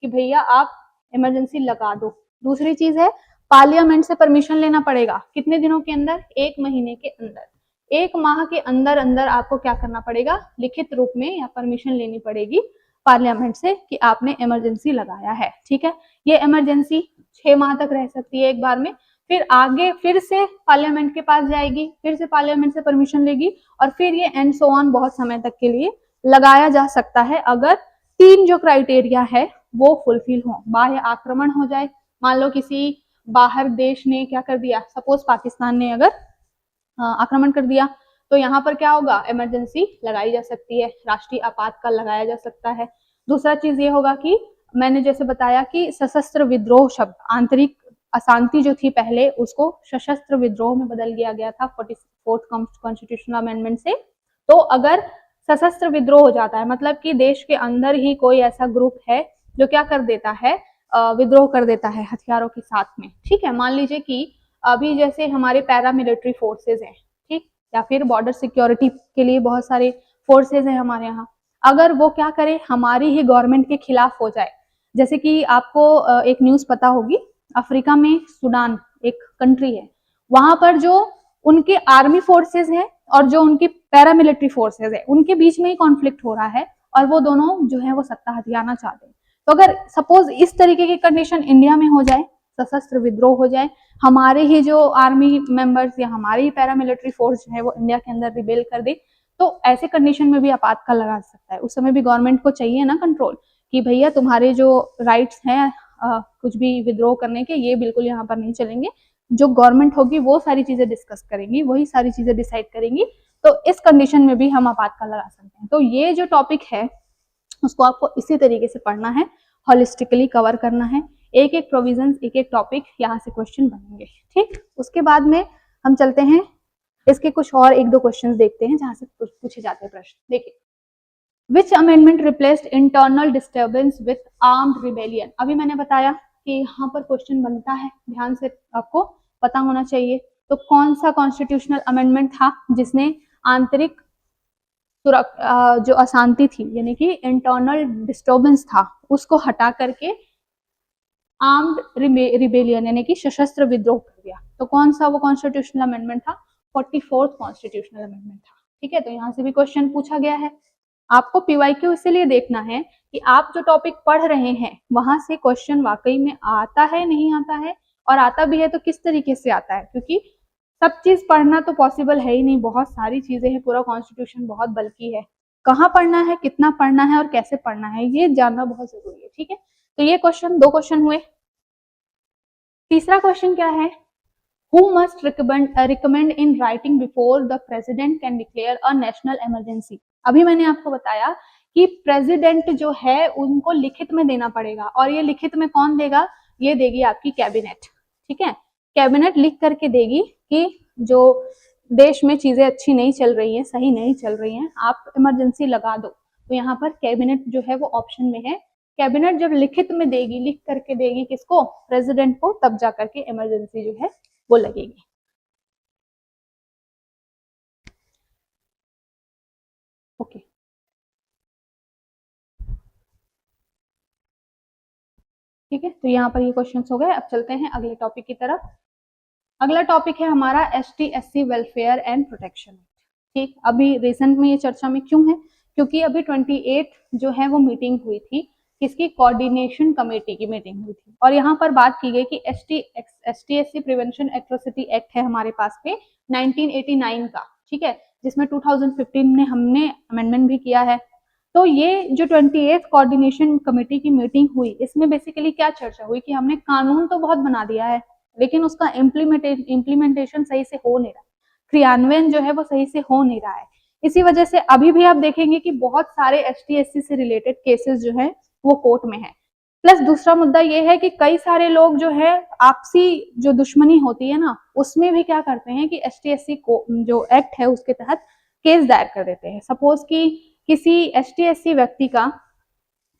कि भैया आप इमरजेंसी लगा दो। दूसरी चीज है पार्लियामेंट से परमिशन लेना पड़ेगा, कितने दिनों के अंदर, 1 महीने के अंदर, 1 माह के अंदर अंदर आपको क्या करना पड़ेगा, लिखित रूप में या परमिशन लेनी पड़ेगी पार्लियामेंट से कि आपने इमरजेंसी लगाया है। ठीक है, ये इमरजेंसी 6 माह तक रह सकती है एक बार में, फिर आगे फिर से पार्लियामेंट के पास जाएगी, फिर से पार्लियामेंट से परमिशन लेगी, और फिर ये एंड सो ऑन बहुत समय तक के लिए लगाया जा सकता है अगर 3 जो क्राइटेरिया है वो फुलफिल हो। बाह्य आक्रमण हो जाए, मान लो किसी बाहर देश ने क्या कर दिया, सपोज पाकिस्तान ने अगर आक्रमण कर दिया, तो यहाँ पर क्या होगा, इमरजेंसी लगाई जा सकती है, राष्ट्रीय आपातकाल लगाया जा सकता है। दूसरा चीज ये होगा कि मैंने जैसे बताया कि सशस्त्र विद्रोह शब्द, आंतरिक अशांति जो थी पहले, उसको सशस्त्र विद्रोह में बदल दिया गया था 44th कॉन्स्टिट्यूशनल अमेंडमेंट से। तो अगर सशस्त्र विद्रोह हो जाता है, मतलब कि देश के अंदर ही कोई ऐसा ग्रुप है जो क्या कर देता है, विद्रोह कर देता है हथियारों के साथ में, ठीक है। मान लीजिए कि अभी जैसे हमारे पैरामिलिट्री फोर्सेज हैं, ठीक, या फिर बॉर्डर सिक्योरिटी के लिए बहुत सारे फोर्सेज हैं हमारे यहाँ, अगर वो क्या करे, हमारी ही गवर्नमेंट के खिलाफ हो जाए। जैसे कि आपको एक न्यूज पता होगी, अफ्रीका में सूडान एक कंट्री है, वहां पर जो उनके आर्मी फोर्सेज हैं और जो उनकी पैरामिलिट्री फोर्सेज है, उनके बीच में ही कॉन्फ्लिक्ट हो रहा है, और वो दोनों जो है वो सत्ता हथियाना चाहते हैं। तो अगर सपोज इस तरीके की कंडीशन इंडिया में हो जाए, सशस्त्र विद्रोह हो जाए, हमारे ही जो आर्मी मेंबर्स या हमारी ही पैरामिलिट्री फोर्स जो है वो इंडिया के अंदर रिबेल कर दे, तो ऐसे कंडीशन में भी आपातकाल लगा सकता है। उस समय भी गवर्नमेंट को चाहिए ना कंट्रोल, कि भैया तुम्हारे जो राइट्स हैं कुछ भी विद्रोह करने के, ये बिल्कुल यहाँ पर नहीं चलेंगे। जो गवर्नमेंट होगी वो सारी चीजें डिस्कस करेंगी, वही सारी चीजें डिसाइड करेंगी, तो इस कंडीशन में भी हम आपातकाल लगा सकते हैं। तो ये जो टॉपिक है उसको आपको इसी तरीके से पढ़ना है, हॉलिस्टिकली कवर करना है, एक एक प्रोविजन, एक एक टॉपिक, यहाँ से क्वेश्चन बनेंगे, ठीक। उसके बाद में हम चलते हैं इसके कुछ और एक दो क्वेश्चन देखते हैं जहां से पूछे जाते हैं प्रश्न। देखिए, विच amendment replaced internal disturbance with armed rebellion. अभी मैंने बताया कि यहाँ पर क्वेश्चन बनता है, ध्यान से आपको पता होना चाहिए। तो कौन सा कॉन्स्टिट्यूशनल अमेंडमेंट था जिसने आंतरिक जो अशांति थी, यानी कि इंटरनल डिस्टर्बेंस था, उसको हटा करके आर्म्ड रिबेलियन यानी कि सशस्त्र विद्रोह कर दिया। तो कौन सा वो कॉन्स्टिट्यूशनल अमेंडमेंट था, 44th कॉन्स्टिट्यूशनल अमेंडमेंट था, ठीक है। तो यहाँ से भी क्वेश्चन पूछा गया है। आपको पीवाईक्यू इसलिए देखना है कि आप जो टॉपिक पढ़ रहे हैं वहां से क्वेश्चन वाकई में आता है, नहीं आता है, और आता भी है तो किस तरीके से आता है, क्योंकि सब चीज पढ़ना तो पॉसिबल है ही नहीं, बहुत सारी चीजें हैं, पूरा कॉन्स्टिट्यूशन बहुत बल्कि है। कहाँ पढ़ना है, कितना पढ़ना है और कैसे पढ़ना है, ये जानना बहुत जरूरी है, ठीक है। तो ये क्वेश्चन, 2 क्वेश्चन हुए। तीसरा क्वेश्चन क्या है, Who must recommend in writing before the president can declare a national emergency? अभी मैंने आपको बताया कि प्रेसिडेंट जो है उनको लिखित में देना पड़ेगा, और ये लिखित में कौन देगा, ये देगी आपकी कैबिनेट, ठीक है। कैबिनेट लिख करके देगी कि जो देश में चीजें अच्छी नहीं चल रही हैं, सही नहीं चल रही हैं, आप इमरजेंसी लगा दो। तो यहाँ पर कैबिनेट जो है वो ऑप्शन में है। कैबिनेट जब लिखित में देगी, लिख करके देगी किसको, प्रेसिडेंट को, तब जा करके इमरजेंसी जो है वो लगेगी। ओके, ठीक है। तो यहाँ पर ये क्वेश्चंस हो गए। अब चलते हैं अगले टॉपिक की तरफ। अगला टॉपिक है हमारा ST/SC वेलफेयर एंड प्रोटेक्शन, ठीक। अभी रिसेंट में ये चर्चा में क्यों है, क्योंकि अभी 28 जो है वो मीटिंग हुई थी, किसकी, कोऑर्डिनेशन कमेटी की मीटिंग हुई थी, और यहाँ पर बात की गई कि ST/SC प्रिवेंशन एट्रोसिटी एक्ट है हमारे पास में 1989 का, ठीक है, जिसमें 2015 में हमने अमेंडमेंट भी किया है। तो ये जो 28 कोऑर्डिनेशन कमेटी की मीटिंग हुई, इसमें बेसिकली क्या चर्चा हुई कि हमने कानून तो बहुत बना दिया है, लेकिन उसका इम्प्लीमेंटेशन सही से हो नहीं रहा, क्रियान्वयन जो है वो सही से हो नहीं रहा है। इसी वजह से अभी भी आप देखेंगे कि बहुत सारे ST/SC से रिलेटेड केसेस जो है वो कोर्ट में है। प्लस दूसरा मुद्दा ये है कि कई सारे लोग जो है आपसी जो दुश्मनी होती है ना, उसमें भी क्या करते हैं कि ST/SC को जो एक्ट है उसके तहत केस दायर कर देते हैं। सपोज कि किसी ST/SC व्यक्ति का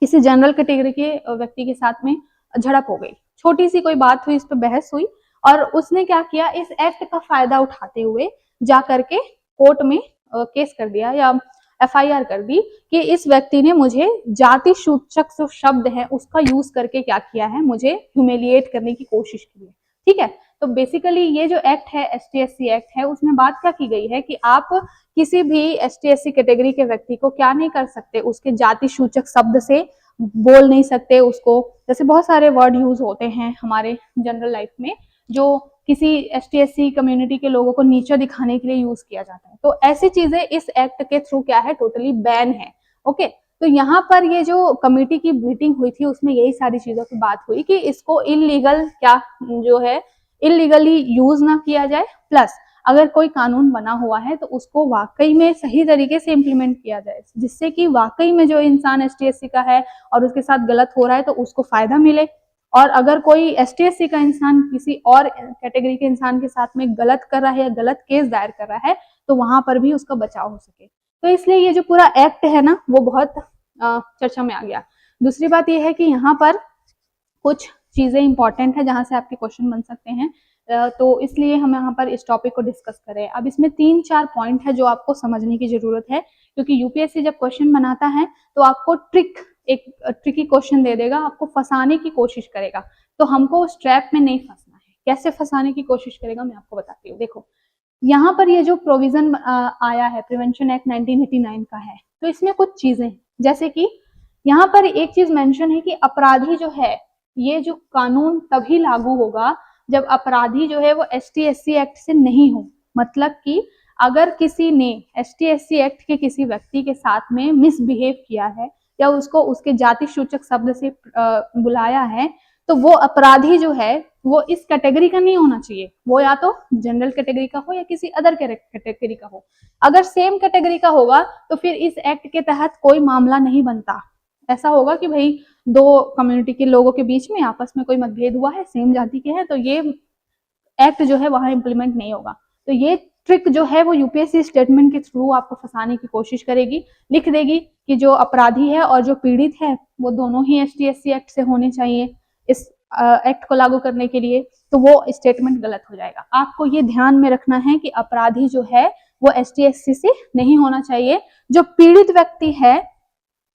किसी जनरल कैटेगरी के व्यक्ति के साथ में झड़प हो गई, छोटी सी कोई बात हुई, इस पर बहस हुई, और उसने क्या किया, इस एक्ट का फायदा उठाते हुए जा करके कोर्ट में केस कर दिया या FIR कर दी कि इस व्यक्ति ने मुझे जाति सूचक जो शब्द है उसका यूज करके क्या किया है, मुझे ह्यूमिलिएट करने की कोशिश की है, ठीक है। तो बेसिकली ये जो एक्ट है ST/SC एक्ट है, उसमें बात क्या की गई है कि आप किसी भी ST/SC कैटेगरी के व्यक्ति को क्या नहीं कर सकते, उसके जाति सूचक शब्द से बोल नहीं सकते उसको। जैसे बहुत सारे वर्ड यूज होते हैं हमारे जनरल लाइफ में जो किसी ST/SC कम्युनिटी के लोगों को नीचा दिखाने के लिए यूज किया जाता है, तो ऐसी चीजें इस एक्ट के थ्रू क्या है, टोटली बैन है। ओके, तो यहाँ पर ये जो कमेटी की मीटिंग हुई थी उसमें यही सारी चीजों की बात हुई कि इसको इलीगल क्या जो है, इलीगली यूज ना किया जाए, प्लस अगर कोई कानून बना हुआ है तो उसको वाकई में सही तरीके से इम्प्लीमेंट किया जाए, जिससे कि वाकई में जो इंसान ST/SC का है और उसके साथ गलत हो रहा है तो उसको फायदा मिले, और अगर कोई ST/SC का इंसान किसी और कैटेगरी के इंसान के साथ में गलत कर रहा है या गलत केस दायर कर रहा है तो वहां पर भी उसका बचाव हो सके। तो इसलिए ये जो पूरा एक्ट है ना वो बहुत चर्चा में आ गया। दूसरी बात ये है कि यहाँ पर कुछ चीजें इंपॉर्टेंट है जहां से आपके क्वेश्चन बन सकते हैं, तो इसलिए हम यहाँ पर इस टॉपिक को डिस्कस करें। अब इसमें 3-4 पॉइंट है जो आपको समझने की जरूरत है, क्योंकि यूपीएससी जब क्वेश्चन बनाता है तो आपको एक ट्रिकी क्वेश्चन दे देगा, आपको फंसाने की कोशिश करेगा, तो हमको उस ट्रैप में नहीं फंसना है। कैसे फंसाने की कोशिश करेगा मैं आपको बताती हूँ। देखो यहाँ पर ये जो प्रोविजन आया है प्रिवेंशन एक्ट 1989 का है, तो इसमें कुछ चीजें जैसे कि यहाँ पर एक चीज मेंशन है कि अपराधी जो है, ये जो कानून तभी लागू होगा जब अपराधी जो है वो ST/SC एक्ट से नहीं हो। मतलब कि अगर किसी ने ST/SC एक्ट के किसी व्यक्ति के साथ में मिसबिहेव किया है या उसको उसके जाति सूचक शब्द से बुलाया है, तो वो अपराधी जो है वो इस कैटेगरी का नहीं होना चाहिए, वो या तो जनरल कैटेगरी का हो या किसी अदर कैटेगरी का हो। अगर सेम कैटेगरी का होगा तो फिर इस एक्ट के तहत कोई मामला नहीं बनता। ऐसा होगा कि भाई दो कम्युनिटी के लोगों के बीच में आपस में कोई मतभेद हुआ है, सेम जाति के हैं, तो ये एक्ट जो है वहां इंप्लीमेंट नहीं होगा। तो ये ट्रिक जो है वो यूपीएससी स्टेटमेंट के थ्रू आपको फंसाने की कोशिश करेगी, लिख देगी कि जो अपराधी है और जो पीड़ित है वो दोनों ही ST/SC एक्ट से होने चाहिए इस एक्ट को लागू करने के लिए, तो वो स्टेटमेंट गलत हो जाएगा। आपको ये ध्यान में रखना है कि अपराधी जो है वो ST/SC से नहीं होना चाहिए, जो पीड़ित व्यक्ति है,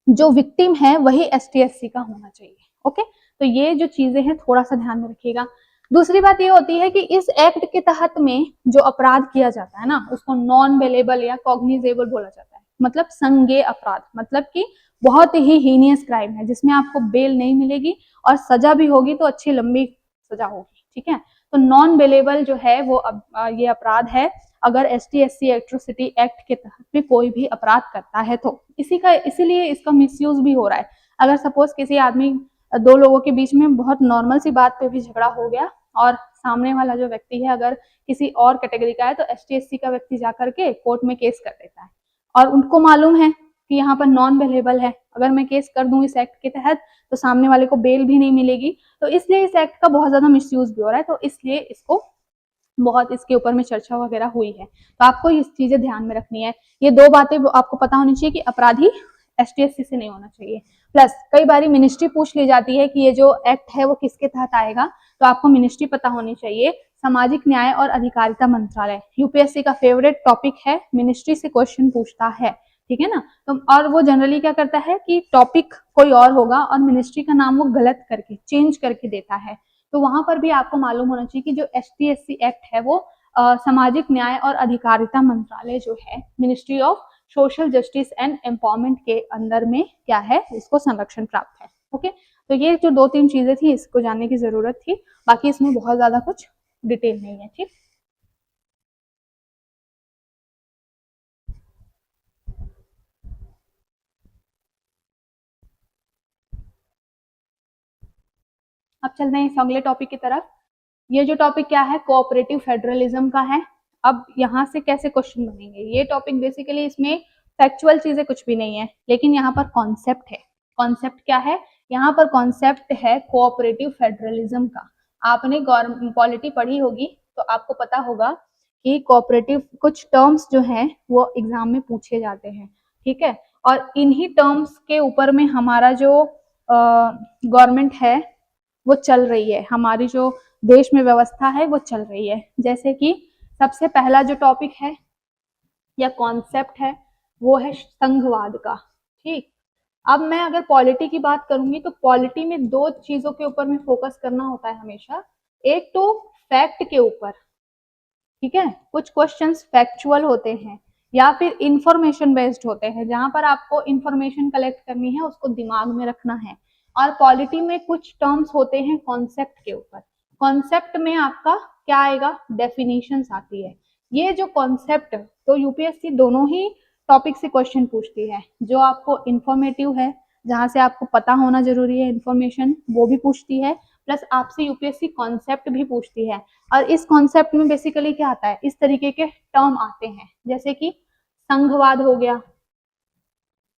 जो विक्टिम है, वही ST/SC का होना चाहिए। ओके, तो ये जो चीजें हैं थोड़ा सा ध्यान में रखिएगा। दूसरी बात ये होती है कि इस एक्ट के तहत में जो अपराध किया जाता है ना उसको नॉन बेलेबल या कॉग्निजेबल बोला जाता है, मतलब संज्ञेय अपराध, मतलब कि बहुत ही हीनियस क्राइम है जिसमें आपको बेल नहीं मिलेगी और सजा भी होगी तो अच्छी लंबी सजा होगी। ठीक है, तो नॉन बेलेबल जो है वो ये अपराध है अगर ST/SC एट्रोसिटी एक्ट के तहत में कोई भी अपराध करता है तो इसीलिए इसका मिसयूज भी हो रहा है। अगर सपोज किसी आदमी, दो लोगों के बीच में बहुत नॉर्मल सी बात पे भी झगड़ा हो गया और सामने वाला जो व्यक्ति है अगर किसी और कैटेगरी का है तो ST/SC का व्यक्ति जाकर के कोर्ट में केस कर देता है और उनको मालूम है कि यहाँ पर नॉन बेलेबल है, अगर मैं केस कर दूं इस एक्ट के तहत तो सामने वाले को बेल भी नहीं मिलेगी, तो इसलिए इस एक्ट का बहुत ज्यादा मिसयूज भी हो रहा है, तो इसलिए इसको बहुत इसके ऊपर में चर्चा वगैरह हुई है। तो आपको इस चीजें ध्यान में रखनी है, ये दो बातें आपको पता होनी चाहिए कि अपराधी ST/SC से नहीं होना चाहिए। प्लस कई बार मिनिस्ट्री पूछ ली जाती है कि ये जो एक्ट है वो किसके तहत आएगा, तो आपको मिनिस्ट्री पता होनी चाहिए, सामाजिक न्याय और अधिकारिता मंत्रालय। यूपीएससी का फेवरेट टॉपिक है, मिनिस्ट्री से क्वेश्चन पूछता है, ठीक है ना। तो और वो जनरली क्या करता है कि टॉपिक कोई और होगा और मिनिस्ट्री का नाम वो गलत करके चेंज करके देता है, तो वहां पर भी आपको मालूम होना चाहिए कि जो ST/SC एक्ट है वो सामाजिक न्याय और अधिकारिता मंत्रालय जो है, ministry of social justice and empowerment के अंदर में क्या है, इसको संरक्षण प्राप्त है। ओके, तो ये जो 2-3 चीजें थी इसको जानने की जरूरत थी, बाकी इसमें बहुत ज्यादा कुछ डिटेल नहीं है। ठीक, अब चलते हैं इस अगले टॉपिक की तरफ। ये जो टॉपिक क्या है, कोऑपरेटिव फेडरलिज्म का है। अब यहाँ से कैसे क्वेश्चन बनेंगे, ये टॉपिक बेसिकली इसमें फैक्चुअल चीजें कुछ भी नहीं है, लेकिन यहाँ पर कॉन्सेप्ट है। कॉन्सेप्ट क्या है, यहाँ पर कॉन्सेप्ट है कोऑपरेटिव फेडरलिज्म का। आपने पॉलिटी पढ़ी होगी तो आपको पता होगा कि कोऑपरेटिव कुछ टर्म्स जो हैं वो एग्जाम में पूछे जाते हैं, ठीक है, और इन्हीं टर्म्स के ऊपर में हमारा जो गवर्नमेंट है वो चल रही है, हमारी जो देश में व्यवस्था है वो चल रही है। जैसे कि सबसे पहला जो टॉपिक है या कॉन्सेप्ट है वो है संघवाद का। ठीक, अब मैं अगर पॉलिटी की बात करूंगी तो पॉलिटी में दो चीजों के ऊपर में फोकस करना होता है हमेशा। एक तो फैक्ट के ऊपर, ठीक है, कुछ क्वेश्चंस फैक्चुअल होते हैं या फिर इंफॉर्मेशन बेस्ड होते हैं, जहां पर आपको इंफॉर्मेशन कलेक्ट करनी है, उसको दिमाग में रखना है। और पॉलिटी में कुछ टर्म्स होते हैं कॉन्सेप्ट के ऊपर, कॉन्सेप्ट में आपका क्या आएगा, डेफिनेशंस आती है। ये जो कॉन्सेप्ट, तो यूपीएससी दोनों ही टॉपिक से क्वेश्चन पूछती है, जो आपको इंफॉर्मेटिव है, जहां से आपको पता होना जरूरी है इंफॉर्मेशन, वो भी पूछती है, प्लस आपसे यूपीएससी कॉन्सेप्ट भी पूछती है। और इस कॉन्सेप्ट में बेसिकली क्या आता है, इस तरीके के टर्म आते हैं, जैसे कि संघवाद हो गया,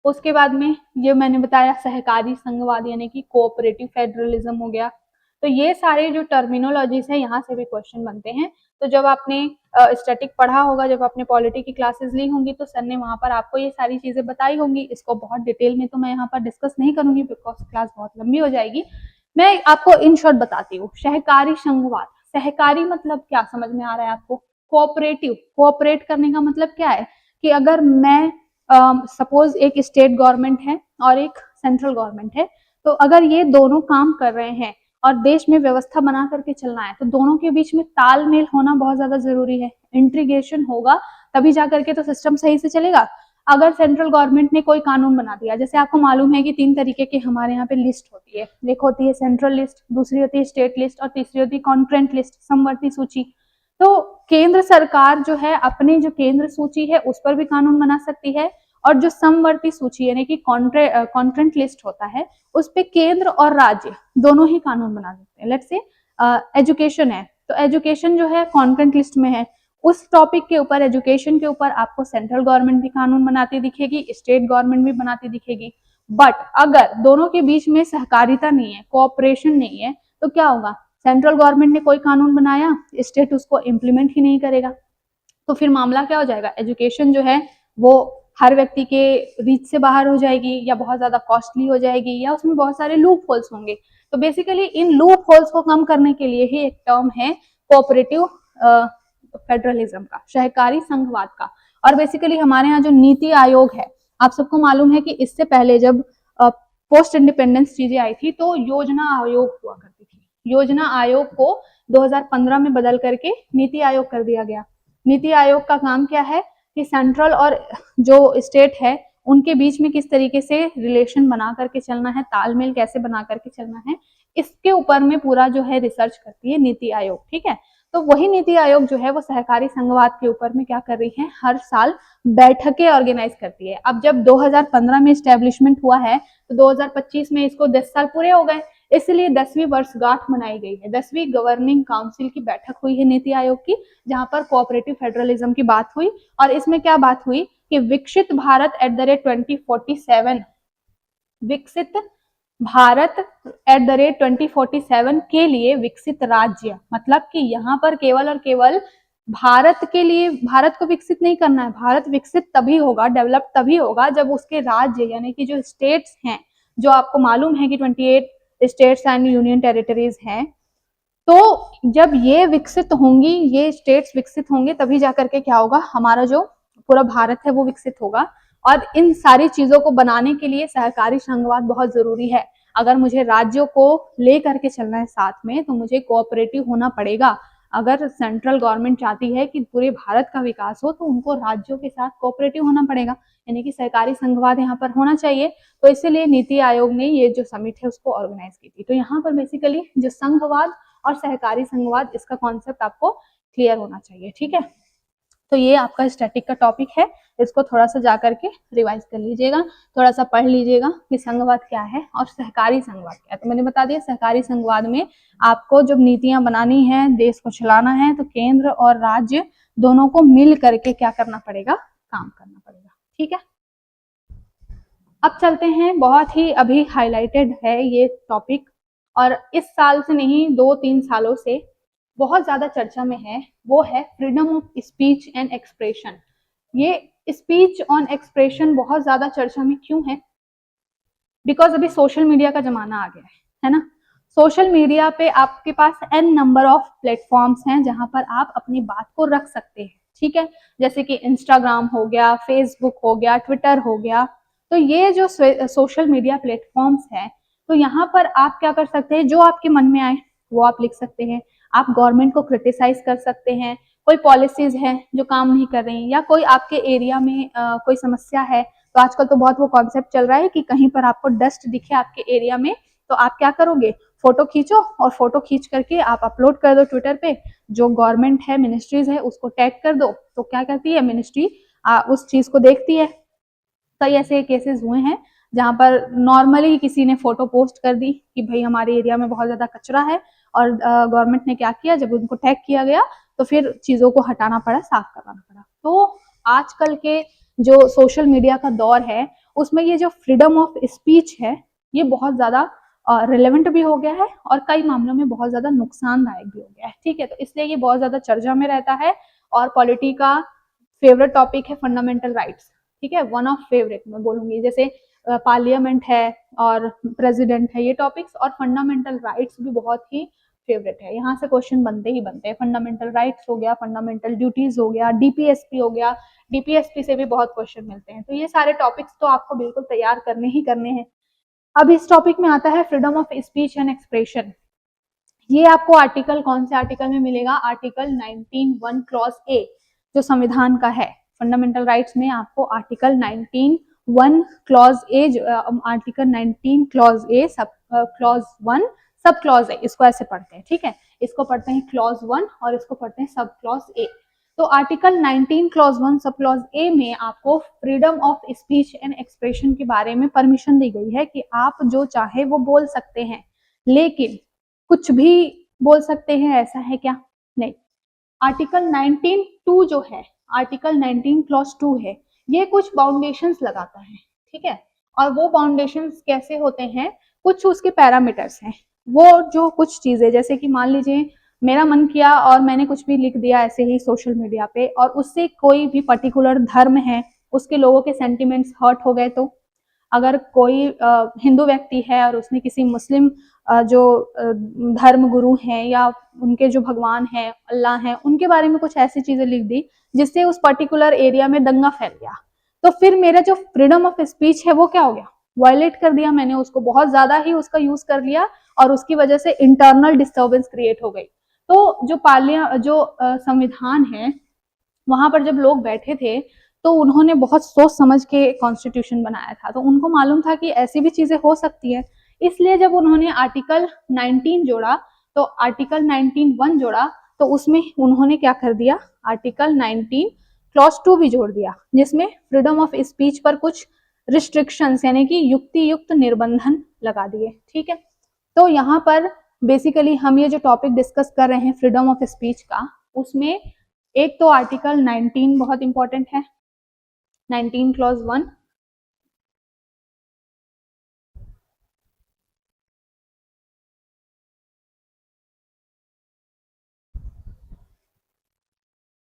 उसके बाद में ये मैंने बताया सहकारी संघवाद यानी कि कोऑपरेटिव फेडरलिज्म हो गया। तो ये सारे जो टर्मिनोलॉजीज है, यहाँ से भी क्वेश्चन बनते हैं। तो जब आपने स्टैटिक पढ़ा होगा, जब आपने पॉलिटी की क्लासेस ली होंगी, तो सर ने वहां पर आपको ये सारी चीजें बताई होंगी। इसको बहुत डिटेल में तो मैं यहाँ पर डिस्कस नहीं करूंगी, बिकॉज क्लास बहुत लंबी हो जाएगी। मैं आपको इन शॉर्ट बताती हूँ। सहकारी संघवाद, सहकारी मतलब क्या समझ में आ रहा है आपको, कोऑपरेटिव, कोऑपरेट करने का मतलब क्या है कि अगर मैं सपोज एक स्टेट गवर्नमेंट है और एक सेंट्रल गवर्नमेंट है, तो अगर ये दोनों काम कर रहे हैं और देश में व्यवस्था बना करके चलना है, तो दोनों के बीच में तालमेल होना बहुत ज्यादा जरूरी है, इंटीग्रेशन होगा तभी जा करके तो सिस्टम सही से चलेगा। अगर सेंट्रल गवर्नमेंट ने कोई कानून बना दिया, जैसे आपको मालूम है कि 3 तरीके की हमारे यहाँ पे लिस्ट होती है, एक होती है सेंट्रल लिस्ट, दूसरी होती है स्टेट लिस्ट और तीसरी होती है कॉन्करेंट लिस्ट, समवर्ती सूची। तो केंद्र सरकार जो है अपने जो केंद्र सूची है उस पर भी कानून बना सकती है, और जो समवर्ती सूची यानी कि कॉन्करेंट लिस्ट होता है, उस पे केंद्र और राज्य दोनों ही कानून बना सकते हैं। लेट्स से एजुकेशन है, तो एजुकेशन जो है कॉन्करेंट लिस्ट में है, उस टॉपिक के ऊपर, एजुकेशन के ऊपर आपको सेंट्रल गवर्नमेंट भी कानून बनाती दिखेगी, स्टेट गवर्नमेंट भी बनाती दिखेगी। बट अगर दोनों के बीच में सहकारिता नहीं है, कोऑपरेशन नहीं है, तो क्या होगा, सेंट्रल गवर्नमेंट ने कोई कानून बनाया, स्टेट उसको इम्प्लीमेंट ही नहीं करेगा, तो फिर मामला क्या हो जाएगा, एजुकेशन जो है वो हर व्यक्ति के रीच से बाहर हो जाएगी, या बहुत ज्यादा कॉस्टली हो जाएगी, या उसमें बहुत सारे लूप होल्स होंगे। तो बेसिकली इन लूप होल्स को कम करने के लिए ही एक टर्म है कोऑपरेटिव फेडरलिज्म का, सहकारी संघवाद का। और बेसिकली हमारे यहाँ जो नीति आयोग है, आप सबको मालूम है कि इससे पहले जब पोस्ट इंडिपेंडेंस चीजें आई थी, तो योजना आयोग हुआ करती थी, योजना आयोग को 2015 में बदल करके नीति आयोग कर दिया गया। नीति आयोग का काम क्या है कि सेंट्रल और जो स्टेट है उनके बीच में किस तरीके से रिलेशन बना करके चलना है, तालमेल कैसे बना करके चलना है, इसके ऊपर में पूरा जो है रिसर्च करती है नीति आयोग, ठीक है। तो वही नीति आयोग जो है वो सहकारी संघवाद के ऊपर में क्या कर रही है, हर साल बैठकें ऑर्गेनाइज करती है। अब जब 2015 में स्टैब्लिशमेंट हुआ है, तो 2025 में इसको 10 साल पूरे हो गए, इसलिए 10वीं वर्षगांठ मनाई गई है। 10वीं गवर्निंग काउंसिल की बैठक हुई है नीति आयोग की, जहां पर कोऑपरेटिव फेडरलिज्म की बात हुई। और इसमें क्या बात हुई कि विकसित भारत @2047, विकसित भारत @2047 के लिए विकसित राज्य, मतलब कि यहाँ पर केवल और केवल भारत के लिए, भारत को विकसित नहीं करना है, भारत विकसित तभी होगा, डेवलप तभी होगा जब उसके राज्य यानी कि जो स्टेट्स हैं, जो आपको मालूम है कि 28 स्टेट्स एंड यूनियन टेरिटरीज हैं, तो जब ये विकसित होंगी, ये स्टेट्स विकसित होंगे, तभी जाकर के क्या होगा, हमारा जो पूरा भारत है वो विकसित होगा। और इन सारी चीजों को बनाने के लिए सहकारी संघवाद बहुत जरूरी है। अगर मुझे राज्यों को ले करके चलना है साथ में, तो मुझे कोऑपरेटिव होना पड़ेगा। अगर सेंट्रल गवर्नमेंट चाहती है कि पूरे भारत का विकास हो, तो उनको राज्यों के साथ कोऑपरेटिव होना पड़ेगा, यानी कि सहकारी संघवाद यहाँ पर होना चाहिए। तो इसीलिए नीति आयोग ने ये जो समिट है उसको ऑर्गेनाइज की थी। तो यहाँ पर बेसिकली जो संघवाद और सहकारी संघवाद, इसका कॉन्सेप्ट आपको क्लियर होना चाहिए, ठीक है। तो ये आपका स्टैटिक का टॉपिक है, इसको थोड़ा सा जाकर के रिवाइज कर लीजिएगा, थोड़ा सा पढ़ लीजिएगा कि संघवाद क्या है और सहकारी संघवाद क्या है। तो मैंने बता दिया, सहकारी संघवाद में आपको जब नीतियां बनानी है, देश को चलाना है, तो केंद्र और राज्य दोनों को मिल करके क्या करना पड़ेगा, काम करना पड़ेगा, ठीक है। अब चलते हैं, बहुत ही अभी हाईलाइटेड है ये टॉपिक, और इस साल से नहीं 2-3 सालों से बहुत ज्यादा चर्चा में है, वो है freedom of speech and expression. ये स्पीच ऑन एक्सप्रेशन बहुत ज्यादा चर्चा में क्यों है, बिकॉज अभी सोशल मीडिया का जमाना आ गया है ना। सोशल मीडिया पे आपके पास n नंबर ऑफ प्लेटफॉर्म्स हैं जहां पर आप अपनी बात को रख सकते हैं, ठीक है। जैसे कि इंस्टाग्राम हो गया, फेसबुक हो गया, ट्विटर हो गया। तो ये जो सोशल मीडिया प्लेटफॉर्म्स हैं, तो यहाँ पर आप क्या कर सकते हैं, जो आपके मन में आए वो आप लिख सकते हैं। आप गवर्नमेंट को क्रिटिसाइज कर सकते हैं, कोई पॉलिसीज हैं जो काम नहीं कर रही, या कोई आपके एरिया में कोई समस्या है। तो आजकल तो बहुत वो कॉन्सेप्ट चल रहा है कि कहीं पर आपको डस्ट दिखे आपके एरिया में, तो आप क्या करोगे, फोटो खींचो और फोटो खींच करके आप अपलोड कर दो ट्विटर पे, जो गवर्नमेंट है, मिनिस्ट्रीज है, उसको टैग कर दो, तो क्या करती है मिनिस्ट्री, उस चीज को देखती है। कई ऐसे केसेस हुए हैं जहां पर नॉर्मली किसी ने फोटो पोस्ट कर दी कि भाई हमारे एरिया में बहुत ज्यादा कचरा है, और गवर्नमेंट ने क्या किया, जब उनको टैग किया गया तो फिर चीजों को हटाना पड़ा, साफ करवाना पड़ा। तो आजकल के जो सोशल मीडिया का दौर है उसमें ये जो फ्रीडम ऑफ स्पीच है ये बहुत ज्यादा रिलेवेंट भी हो गया है और कई मामलों में बहुत ज्यादा नुकसानदायक भी हो गया है। ठीक है, तो इसलिए ये बहुत ज्यादा चर्चा में रहता है और पॉलिटी का फेवरेट टॉपिक है फंडामेंटल राइट्स। ठीक है, वन ऑफ फेवरेट मैं बोलूंगी, जैसे पार्लियामेंट है और प्रेसिडेंट है, ये टॉपिक्स, और फंडामेंटल राइट्स भी बहुत ही फेवरेट है। यहाँ से क्वेश्चन बनते ही बनते हैं, फंडामेंटल राइट्स हो गया, फंडामेंटल ड्यूटीज हो गया, डीपीएसपी हो गया, डीपीएसपी से भी बहुत क्वेश्चन मिलते हैं। तो ये सारे टॉपिक्स तो आपको बिल्कुल तैयार करने ही करने हैं। अब इस टॉपिक में आता है freedom of speech and expression. ये आपको आर्टिकल कौन से आर्टिकल में मिलेगा, आर्टिकल 19(1) क्लॉज ए जो संविधान का है। फंडामेंटल राइट्स में आपको article 19(1) clause A, article 19 clause A sub clause 1 sub clause A, इसको ऐसे पढ़ते हैं। ठीक है, इसको पढ़ते हैं क्लॉज 1 और इसको पढ़ते हैं सब क्लॉज ए। तो article 19 clause 1 sub clause A में आपको freedom of speech and expression के बारे में परमिशन दी गई है कि आप जो चाहे वो बोल सकते हैं, लेकिन कुछ भी बोल सकते हैं ऐसा है क्या, नहीं। आर्टिकल 19(2) जो है, आर्टिकल 19 क्लॉज 2 है, ये कुछ बाउंडेशंस लगाता है। ठीक है, और वो बाउंडेशंस कैसे होते हैं, कुछ उसके पैरामीटर्स हैं। वो जो कुछ चीजें, जैसे कि मान लीजिए मेरा मन किया और मैंने कुछ भी लिख दिया ऐसे ही सोशल मीडिया पे, और उससे कोई भी पर्टिकुलर धर्म है उसके लोगों के सेंटिमेंट्स हर्ट हो गए, तो अगर कोई हिंदू व्यक्ति है और उसने किसी मुस्लिम जो धर्म गुरु हैं या उनके जो भगवान हैं, अल्लाह हैं, उनके बारे में कुछ ऐसी चीजें लिख दी जिससे उस पर्टिकुलर एरिया में दंगा फैल गया, तो फिर मेरा जो फ्रीडम ऑफ स्पीच है वो क्या हो गया, वायलेट कर दिया मैंने उसको, बहुत ज्यादा ही उसका यूज कर लिया और उसकी वजह से इंटरनल डिस्टर्बेंस क्रिएट हो गई। तो जो संविधान है, वहां पर जब लोग बैठे थे तो उन्होंने बहुत सोच समझ के कॉन्स्टिट्यूशन बनाया था, तो उनको मालूम था कि ऐसी भी चीजें हो सकती है। इसलिए जब उन्होंने आर्टिकल 19 जोड़ा, तो आर्टिकल 19(1) जोड़ा, तो उसमें उन्होंने क्या कर दिया, आर्टिकल 19 क्लॉज 2 भी जोड़ दिया, जिसमें फ्रीडम ऑफ स्पीच पर कुछ रिस्ट्रिक्शंस यानी कि युक्ति युक्त निर्बंधन लगा दिए। ठीक है, तो यहाँ पर बेसिकली हम ये जो टॉपिक डिस्कस कर रहे हैं फ्रीडम ऑफ स्पीच का, उसमें एक तो आर्टिकल 19 बहुत इंपॉर्टेंट है, 19 क्लॉज 1,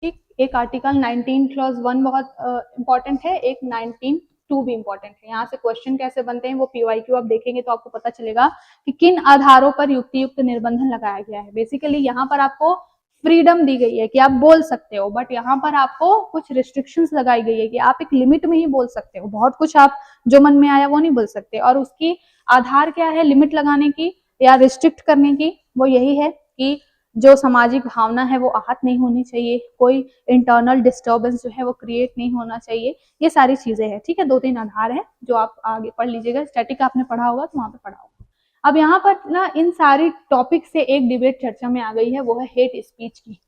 ठीक, एक आर्टिकल 19 क्लॉज 1 बहुत इंपॉर्टेंट है, एक 19(2) भी इंपॉर्टेंट है। यहाँ से क्वेश्चन कैसे बनते हैं वो पीवाईक्यू आप देखेंगे तो आपको पता चलेगा कि किन आधारों पर युक्ति युक्त निर्बंधन लगाया गया है। बेसिकली यहाँ पर आपको फ्रीडम दी गई है कि आप बोल सकते हो, बट यहाँ पर आपको कुछ रिस्ट्रिक्शंस लगाई गई है कि आप एक लिमिट में ही बोल सकते हो, बहुत कुछ आप जो मन में आया वो नहीं बोल सकते। और उसकी आधार क्या है लिमिट लगाने की या रिस्ट्रिक्ट करने की, वो यही है कि जो सामाजिक भावना है वो आहत नहीं होनी चाहिए, कोई इंटरनल डिस्टर्बेंस जो है वो क्रिएट नहीं होना चाहिए, ये सारी चीजें हैं। ठीक है, 2-3 आधार है जो आप आगे पढ़ लीजिएगा, स्टैटिक आपने पढ़ा होगा तो वहां पे पढ़ा होगा। अब यहाँ पर ना इन सारी टॉपिक से एक डिबेट चर्चा में आ गई है, वो है हेट स्पीच की।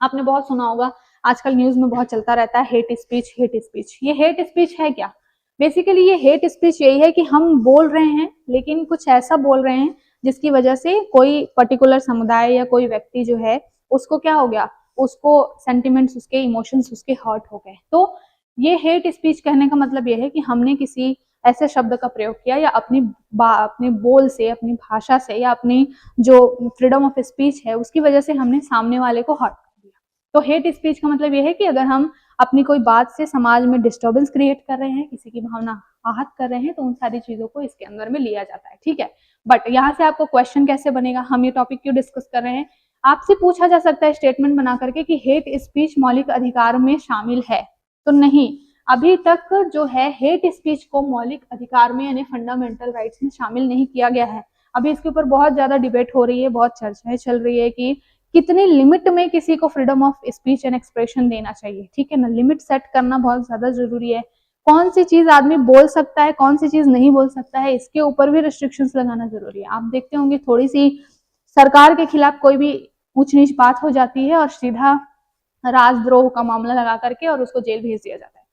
आपने बहुत सुना होगा, आजकल न्यूज में बहुत चलता रहता है हेट स्पीच, हेट स्पीच। ये हेट स्पीच है क्या, बेसिकली ये हेट स्पीच यही है कि हम बोल रहे हैं लेकिन कुछ ऐसा बोल रहे हैं जिसकी वजह से कोई पर्टिकुलर समुदाय या कोई व्यक्ति जो है उसको क्या हो गया, उसको सेंटिमेंट्स, उसके इमोशंस उसके हर्ट हो गए। तो ये हेट स्पीच कहने का मतलब ये है कि हमने किसी ऐसे शब्द का प्रयोग किया या अपने बोल से, अपनी भाषा से या अपनी जो फ्रीडम ऑफ स्पीच है उसकी वजह से हमने सामने वाले को हर्ट कर दिया। तो हेट स्पीच का मतलब ये है कि अगर हम अपनी कोई बात से समाज में डिस्टर्बेंस क्रिएट कर रहे हैं, किसी की भावना आहत कर रहे हैं, तो उन सारी चीजों को इसके अंदर में लिया जाता है। ठीक है, बट यहाँ से आपको क्वेश्चन कैसे बनेगा, हम ये टॉपिक क्यों डिस्कस कर रहे हैं, आपसे पूछा जा सकता है स्टेटमेंट बना करके कि हेट स्पीच मौलिक अधिकार में शामिल है, तो नहीं, अभी तक जो है हेट स्पीच को मौलिक अधिकार में यानी फंडामेंटल राइट्स में शामिल नहीं किया गया है। अभी इसके ऊपर बहुत ज्यादा डिबेट हो रही है, बहुत चर्चाएं चल रही है कि कितनी लिमिट में किसी को freedom of speech and expression देना चाहिए, ठीक है ना। लिमिट सेट करना बहुत ज्यादा जरूरी है। कौन सी चीज आदमी बोल सकता है, कौन सी चीज नहीं बोल सकता है, इसके ऊपर भी रिस्ट्रिक्शंस लगाना जरूरी है। आप देखते होंगे थोड़ी सी सरकार के खिलाफ कोई भी ऊंच नीच बात हो जाती है और सीधा राजद्रोह का मामला लगा करके और उसको जेल भेज दिया जाता है।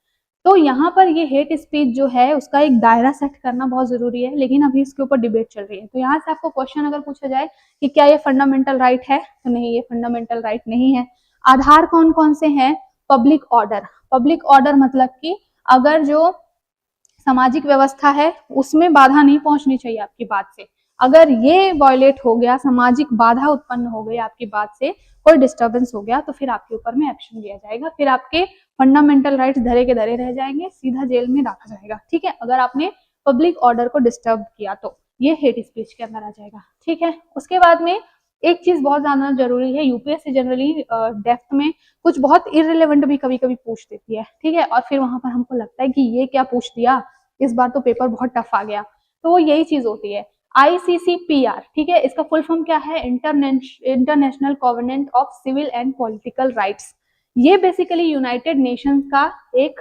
तो यहाँ पर ये हेट स्पीच जो है उसका एक दायरा सेट करना बहुत जरूरी है, लेकिन अभी इसके ऊपर डिबेट चल रही है। तो यहाँ से आपको क्वेश्चन अगर पूछा जाए कि क्या ये फंडामेंटल राइट है, तो नहीं, ये फंडामेंटल राइट नहीं है। आधार कौन कौन से हैं? Public order. पब्लिक ऑर्डर मतलब कि अगर जो सामाजिक व्यवस्था है उसमें बाधा नहीं पहुंचनी चाहिए आपकी बात से। अगर ये वायलेट हो गया, सामाजिक बाधा उत्पन्न हो गई आपकी बात से, कोई डिस्टर्बेंस हो गया, तो फिर आपके ऊपर में एक्शन लिया जाएगा, फिर आपके फंडामेंटल राइट्स धरे के धरे रह जाएंगे, सीधा जेल में डाला जाएगा, ठीक है, अगर आपने पब्लिक ऑर्डर को डिस्टर्ब किया तो ये हेट स्पीच के अंदर आ जाएगा, ठीक है। उसके बाद में एक चीज बहुत ज्यादा जरूरी है, यूपीएससी जनरली डेप्थ में कुछ बहुत इररिलेवेंट भी कभी कभी पूछ देती है, ठीक है, और फिर वहां पर हमको लगता है कि ये क्या पूछ दिया, इस बार तो पेपर बहुत टफ आ गया। तो वो यही चीज होती है ICCPR, ठीक है, इसका फुल फॉर्म क्या है? International covenant of civil and political rights. ये बेसिकली यूनाइटेड नेशंस का एक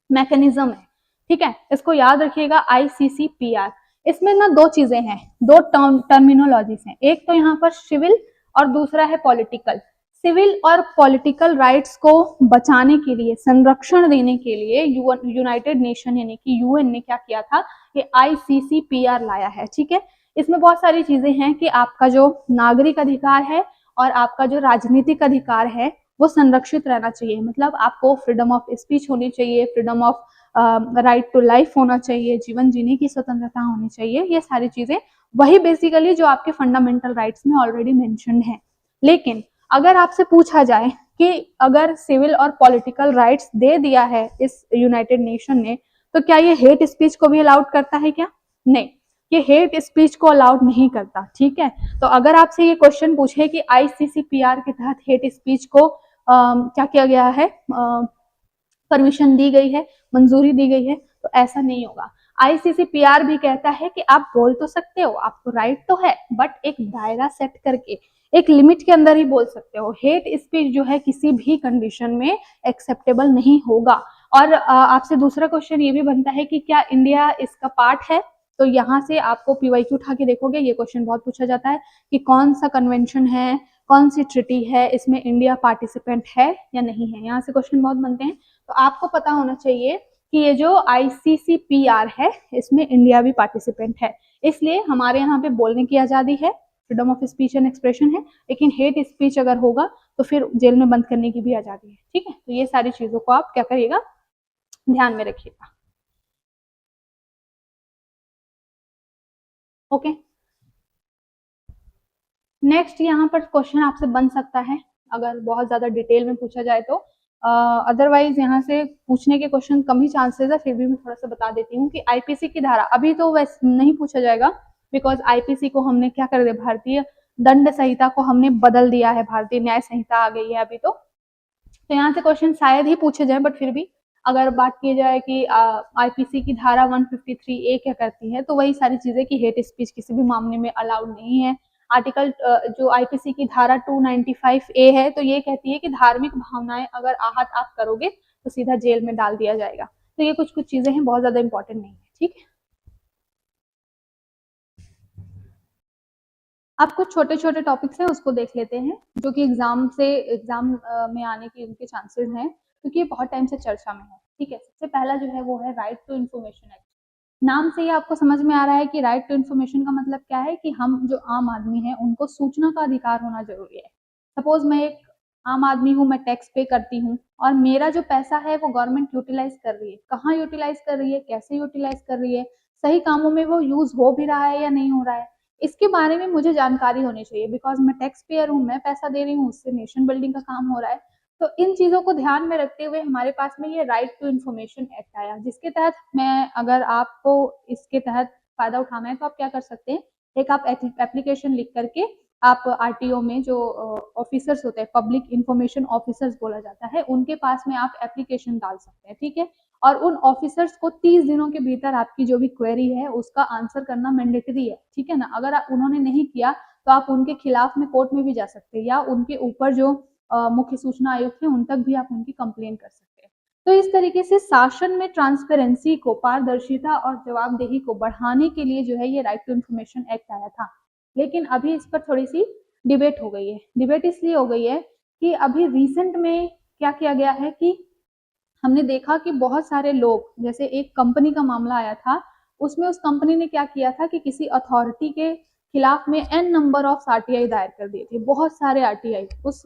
मैकेनिज्म है, ठीक है, इसको याद रखिएगा ICCPR। इसमें ना दो चीजें हैं, दो टर्मिनोलॉजीज हैं, एक तो यहाँ पर सिविल और दूसरा है पॉलिटिकल। सिविल और पॉलिटिकल राइट्स को बचाने के लिए, संरक्षण देने के लिए यूनाइटेड नेशन यानी कि UN ने क्या किया था, ये ICCPR लाया है, ठीक है। इसमें बहुत सारी चीजें हैं कि आपका जो नागरिक अधिकार है और आपका जो राजनीतिक अधिकार है वो संरक्षित रहना चाहिए। मतलब आपको फ्रीडम ऑफ स्पीच होनी चाहिए, freedom of right to life होना चाहिए, जीवन जीने की स्वतंत्रता होनी चाहिए, ये सारी चीजें वही बेसिकली जो आपके फंडामेंटल राइट्स में ऑलरेडी मेंशन्ड है। लेकिन अगर आपसे पूछा जाए कि अगर सिविल और पॉलिटिकल राइट्स दे दिया है इस यूनाइटेड नेशन ने, तो क्या ये हेट स्पीच को भी अलाउड करता है क्या? नहीं, ये हेट स्पीच को अलाउड नहीं करता, ठीक है। तो अगर आपसे ये क्वेश्चन पूछे कि ICCPR के तहत हेट स्पीच को क्या किया गया है, परमिशन दी गई है, मंजूरी दी गई है, तो ऐसा नहीं होगा। ICCPR भी कहता है कि आप बोल तो सकते हो, आपको राइट तो है, बट एक दायरा सेट करके, एक लिमिट के अंदर ही बोल सकते हो। हेट स्पीच जो है किसी भी कंडीशन में एक्सेप्टेबल नहीं होगा। और आपसे दूसरा क्वेश्चन ये भी बनता है कि क्या इंडिया इसका पार्ट है? तो यहाँ से आपको PYQ उठा के देखोगे, ये क्वेश्चन बहुत पूछा जाता है कि कौन सा कन्वेंशन है, कौन सी ट्रिटी है, इसमें इंडिया पार्टिसिपेंट है या नहीं है, यहाँ से क्वेश्चन बहुत बनते हैं। तो आपको पता होना चाहिए कि ये जो ICCPR है इसमें इंडिया भी पार्टिसिपेंट है, इसलिए हमारे यहाँ पे बोलने की आजादी है, freedom of speech and expression है, लेकिन हेट स्पीच अगर होगा तो फिर जेल में बंद करने की भी आजादी है, ठीक है। तो ये सारी चीजों को आप क्या करिएगा, ध्यान में रखिएगा, ओके। नेक्स्ट यहाँ पर क्वेश्चन आपसे बन सकता है अगर बहुत ज्यादा डिटेल में पूछा जाए तो, अदरवाइज यहाँ से पूछने के क्वेश्चन कम ही चांसेस है, फिर भी मैं थोड़ा सा बता देती हूँ कि IPC की धारा अभी तो वैसे नहीं पूछा जाएगा, बिकॉज IPC को हमने क्या कर दिया, भारतीय दंड संहिता को हमने बदल दिया है, भारतीय न्याय संहिता आ गई है अभी तो यहाँ से क्वेश्चन शायद ही पूछे जाए, बट फिर भी अगर बात की जाए कि IPC की धारा 153A क्या करती है, तो वही सारी चीजें कि हेट स्पीच किसी भी मामले में अलाउड नहीं है। आर्टिकल जो IPC की धारा 295A है, तो ये कहती है कि धार्मिक भावनाएं अगर आहत आप करोगे तो सीधा जेल में डाल दिया जाएगा। तो ये कुछ कुछ चीजें हैं, बहुत ज्यादा इंपॉर्टेंट नहीं है, ठीक है। अब कुछ छोटे छोटे टॉपिक्स हैं उसको देख लेते हैं, जो कि एग्जाम में आने के उनके चांसेस हैं, क्योंकि ये बहुत टाइम से चर्चा में है, ठीक है। सबसे पहला जो है वो है राइट टू इन्फॉर्मेशन एक्ट। नाम से ही आपको समझ में आ रहा है कि राइट टू इन्फॉर्मेशन का मतलब क्या है कि हम जो आम आदमी है उनको सूचना का अधिकार होना जरूरी है। सपोज मैं एक आम आदमी हूँ, मैं टैक्स पे करती हूँ और मेरा जो पैसा है वो गवर्नमेंट यूटिलाइज कर रही है, कहाँ यूटिलाइज कर रही है, कैसे यूटिलाइज कर रही है, सही कामों में वो यूज हो भी रहा है या नहीं हो रहा है, इसके बारे में मुझे जानकारी होनी चाहिए, बिकॉज मैं टैक्स पेयर हूँ, मैं पैसा दे रही हूँ, उससे नेशन बिल्डिंग का काम हो रहा है। तो इन चीजों को ध्यान में रखते हुए हमारे पास में ये राइट टू इन्फॉर्मेशन एक्ट आया, जिसके तहत मैं, अगर आपको इसके तहत फायदा उठाना है तो आप क्या कर सकते हैं, एक आप एप्लीकेशन लिख करके आप आरटीओ में जो ऑफिसर्स होते हैं, पब्लिक इंफॉर्मेशन ऑफिसर्स बोला जाता है, उनके पास में आप एप्लीकेशन डाल सकते हैं, ठीक है। और उन ऑफिसर्स को 30 दिनों के भीतर आपकी जो भी क्वेरी है उसका आंसर करना मैंडेटरी है, ठीक है ना। अगर उन्होंने नहीं किया तो आप उनके खिलाफ में कोर्ट में भी जा सकते हैं, या उनके ऊपर जो मुख्य सूचना आयुक्त है उन तक भी आप उनकी कंप्लेन कर सकते हैं। तो इस तरीके से शासन में ट्रांसपेरेंसी को, पारदर्शिता और जवाबदेही को बढ़ाने के लिए जो है ये राइट टू इन्फॉर्मेशन एक्ट आया था। लेकिन अभी इस पर थोड़ी सी डिबेट हो गई है। डिबेट इसलिए हो गई है कि अभी रिसेंट में क्या किया गया है कि हमने देखा कि बहुत सारे लोग, जैसे एक कंपनी का मामला आया था, उसमें उस कंपनी ने क्या किया था कि किसी अथॉरिटी के खिलाफ में एन नंबर ऑफ आरटीआई दायर कर दिए थे, बहुत सारे आरटीआई। उस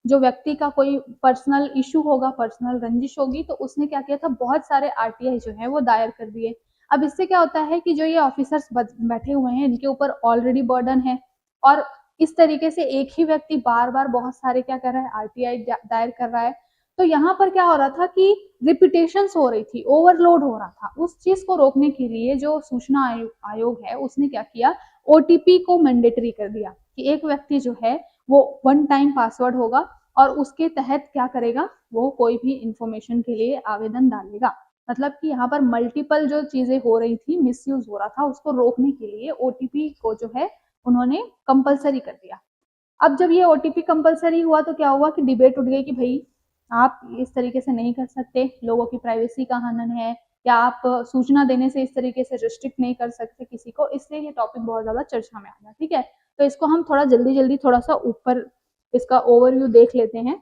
जो व्यक्ति का कोई पर्सनल इशू होगा, पर्सनल रंजिश होगी, तो उसने क्या किया था, बहुत सारे आरटीआई जो है वो दायर कर दिए। अब इससे क्या होता है कि जो ये ऑफिसर्स बैठे हुए हैं, इनके ऊपर ऑलरेडी बर्डन है, और इस तरीके से एक ही व्यक्ति बार बार बहुत सारे क्या कर रहा है, आरटीआई दायर कर रहा है। तो यहाँ पर क्या हो रहा था कि रिपीटेशंस हो रही थी, ओवरलोड हो रहा था। उस चीज को रोकने के लिए जो सूचना आयोग है उसने क्या किया, ओटीपी को मैंडेटरी कर दिया कि एक व्यक्ति जो है वो वन टाइम पासवर्ड होगा और उसके तहत क्या करेगा, वो कोई भी इंफॉर्मेशन के लिए आवेदन डालेगा। मतलब कि यहाँ पर मल्टीपल जो चीजें हो रही थी, मिसयूज हो रहा था, उसको रोकने के लिए ओटीपी को जो है उन्होंने कंपलसरी कर दिया। अब जब ये ओटीपी कंपलसरी हुआ तो क्या हुआ कि डिबेट उठ गई कि भाई आप इस तरीके से नहीं कर सकते, लोगों की प्राइवेसी का हनन है, या आप सूचना देने से इस तरीके से रिस्ट्रिक्ट नहीं कर सकते किसी को। इसलिए ये टॉपिक बहुत ज्यादा चर्चा में आ गया, ठीक है। तो इसको हम थोड़ा जल्दी जल्दी थोड़ा सा ऊपर इसका ओवरव्यू देख लेते हैं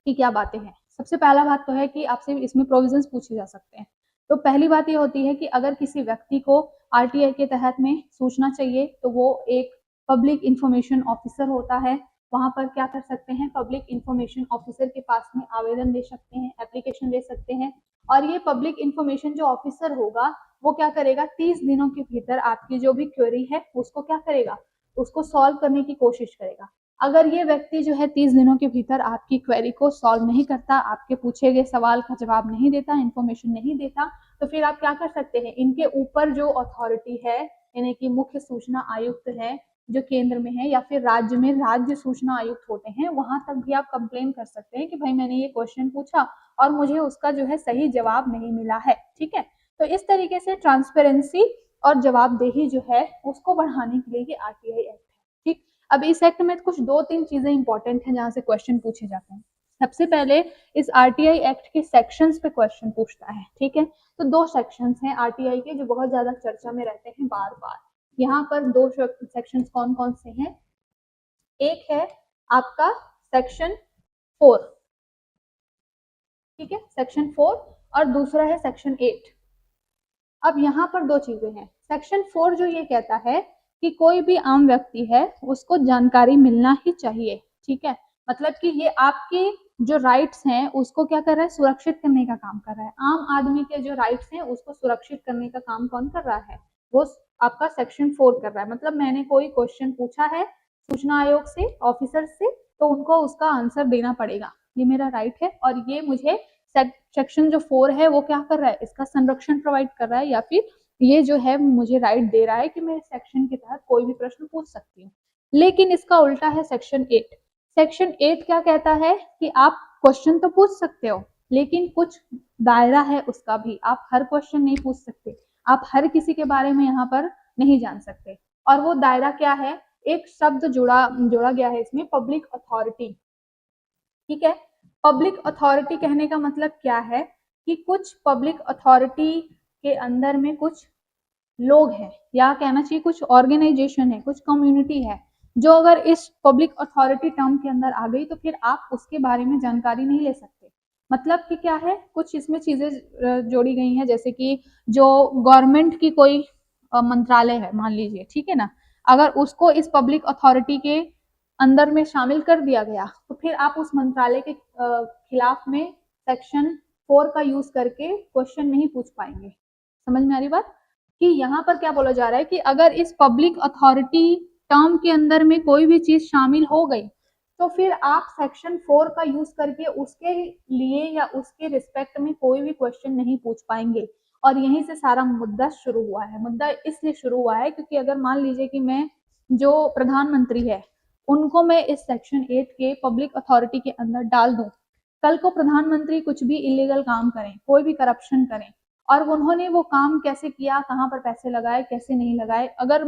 कि क्या बातें हैं। सबसे पहला बात तो है कि आपसे इसमें प्रोविजंस पूछे जा सकते हैं। तो पहली बात ये होती है कि अगर किसी व्यक्ति को आरटीआई के तहत में सूचना चाहिए तो वो एक पब्लिक इंफॉर्मेशन ऑफिसर होता है, वहां पर क्या कर सकते हैं, पब्लिक इंफॉर्मेशन ऑफिसर के पास में आवेदन दे सकते हैं, एप्लीकेशन दे सकते हैं। और ये पब्लिक इंफॉर्मेशन जो ऑफिसर होगा वो क्या करेगा, 30 दिनों के भीतर आपकी जो भी क्वेरी है उसको क्या करेगा, उसको सॉल्व करने की कोशिश करेगा। अगर ये व्यक्ति जो है 30 दिनों के भीतर आपकी क्वेरी को सॉल्व नहीं करता, आपके पूछे गए सवाल का जवाब नहीं देता, इन्फॉर्मेशन नहीं देता, तो फिर आप क्या कर सकते हैं, इनके ऊपर जो अथॉरिटी है, यानी कि मुख्य सूचना आयुक्त है जो केंद्र में है, या फिर राज्य में राज्य सूचना आयुक्त होते हैं, वहां तक भी आप कंप्लेन कर सकते हैं कि भाई मैंने ये क्वेश्चन पूछा और मुझे उसका जो है सही जवाब नहीं मिला है, ठीक है। तो इस तरीके से ट्रांसपेरेंसी और जवाबदेही जो है उसको बढ़ाने के लिए ये आरटीआई एक्ट है, ठीक। अब इस एक्ट में कुछ 2-3 चीजें इंपॉर्टेंट हैं जहां से क्वेश्चन पूछे जाते हैं। सबसे पहले इस आरटीआई एक्ट के सेक्शंस पे क्वेश्चन पूछता है, ठीक है। तो 2 सेक्शंस हैं आरटीआई के जो बहुत ज्यादा चर्चा में रहते हैं बार बार। यहाँ पर 2 सेक्शंस कौन कौन से हैं, एक है आपका सेक्शन 4, ठीक है, सेक्शन 4, और दूसरा है सेक्शन 8। अब यहाँ पर 2 चीजें हैं। सेक्शन 4 जो ये कहता है कि कोई भी आम व्यक्ति है उसको जानकारी मिलना ही चाहिए, ठीक है। मतलब कि ये आपके जो राइट्स हैं उसको क्या कर रहा है, सुरक्षित करने का काम कर रहा है। आम आदमी के जो राइट्स हैं उसको सुरक्षित करने का काम कौन कर रहा है, वो आपका सेक्शन 4 कर रहा है। मतलब मैंने कोई क्वेश्चन पूछा है सूचना आयोग से, ऑफिसर से, तो उनको उसका आंसर देना पड़ेगा, ये मेरा राइट है। और ये मुझे सेक्शन जो 4 है वो क्या कर रहा है, इसका संरक्षण प्रोवाइड कर रहा है, या फिर ये जो है मुझे राइट दे रहा है कि मैं सेक्शन के तहत कोई भी प्रश्न पूछ सकती हूँ। लेकिन इसका उल्टा है सेक्शन 8। सेक्शन 8 क्या कहता है कि आप क्वेश्चन तो पूछ सकते हो, लेकिन कुछ दायरा है उसका भी, आप हर क्वेश्चन नहीं पूछ सकते, आप हर किसी के बारे में यहाँ पर नहीं जान सकते। और वो दायरा क्या है, एक शब्द जोड़ा गया है इसमें, पब्लिक अथॉरिटी, ठीक है। पब्लिक अथॉरिटी कहने का मतलब क्या है कि कुछ पब्लिक अथॉरिटी के अंदर में कुछ लोग हैं, या कहना चाहिए कुछ ऑर्गेनाइजेशन है, कुछ कम्युनिटी है, जो अगर इस पब्लिक अथॉरिटी टर्म के अंदर आ गई तो फिर आप उसके बारे में जानकारी नहीं ले सकते। मतलब कि क्या है, कुछ इसमें चीजें जोड़ी गई हैं, जैसे कि जो गवर्नमेंट की कोई मंत्रालय है मान लीजिए, ठीक है ना, अगर उसको इस पब्लिक अथॉरिटी के अंदर में शामिल कर दिया गया तो फिर आप उस मंत्रालय के खिलाफ में सेक्शन 4 का यूज करके क्वेश्चन नहीं पूछ पाएंगे। समझ में आ रही बात, कि यहाँ पर क्या बोला जा रहा है कि अगर इस पब्लिक अथॉरिटी टर्म के अंदर में कोई भी चीज शामिल हो गई तो फिर आप सेक्शन 4 का यूज करके उसके लिए या उसके रिस्पेक्ट में कोई भी क्वेश्चन नहीं पूछ पाएंगे। और यहीं से सारा मुद्दा शुरू हुआ है। मुद्दा इसलिए शुरू हुआ है क्योंकि अगर मान लीजिए कि मैं, जो प्रधानमंत्री है उनको मैं इस सेक्शन 8 के पब्लिक अथॉरिटी के अंदर डाल दूं। कल को प्रधानमंत्री कुछ भी इलीगल काम करें, कोई भी करप्शन करें, और उन्होंने वो काम कैसे किया, कहाँ पर पैसे लगाए, कैसे नहीं लगाए, अगर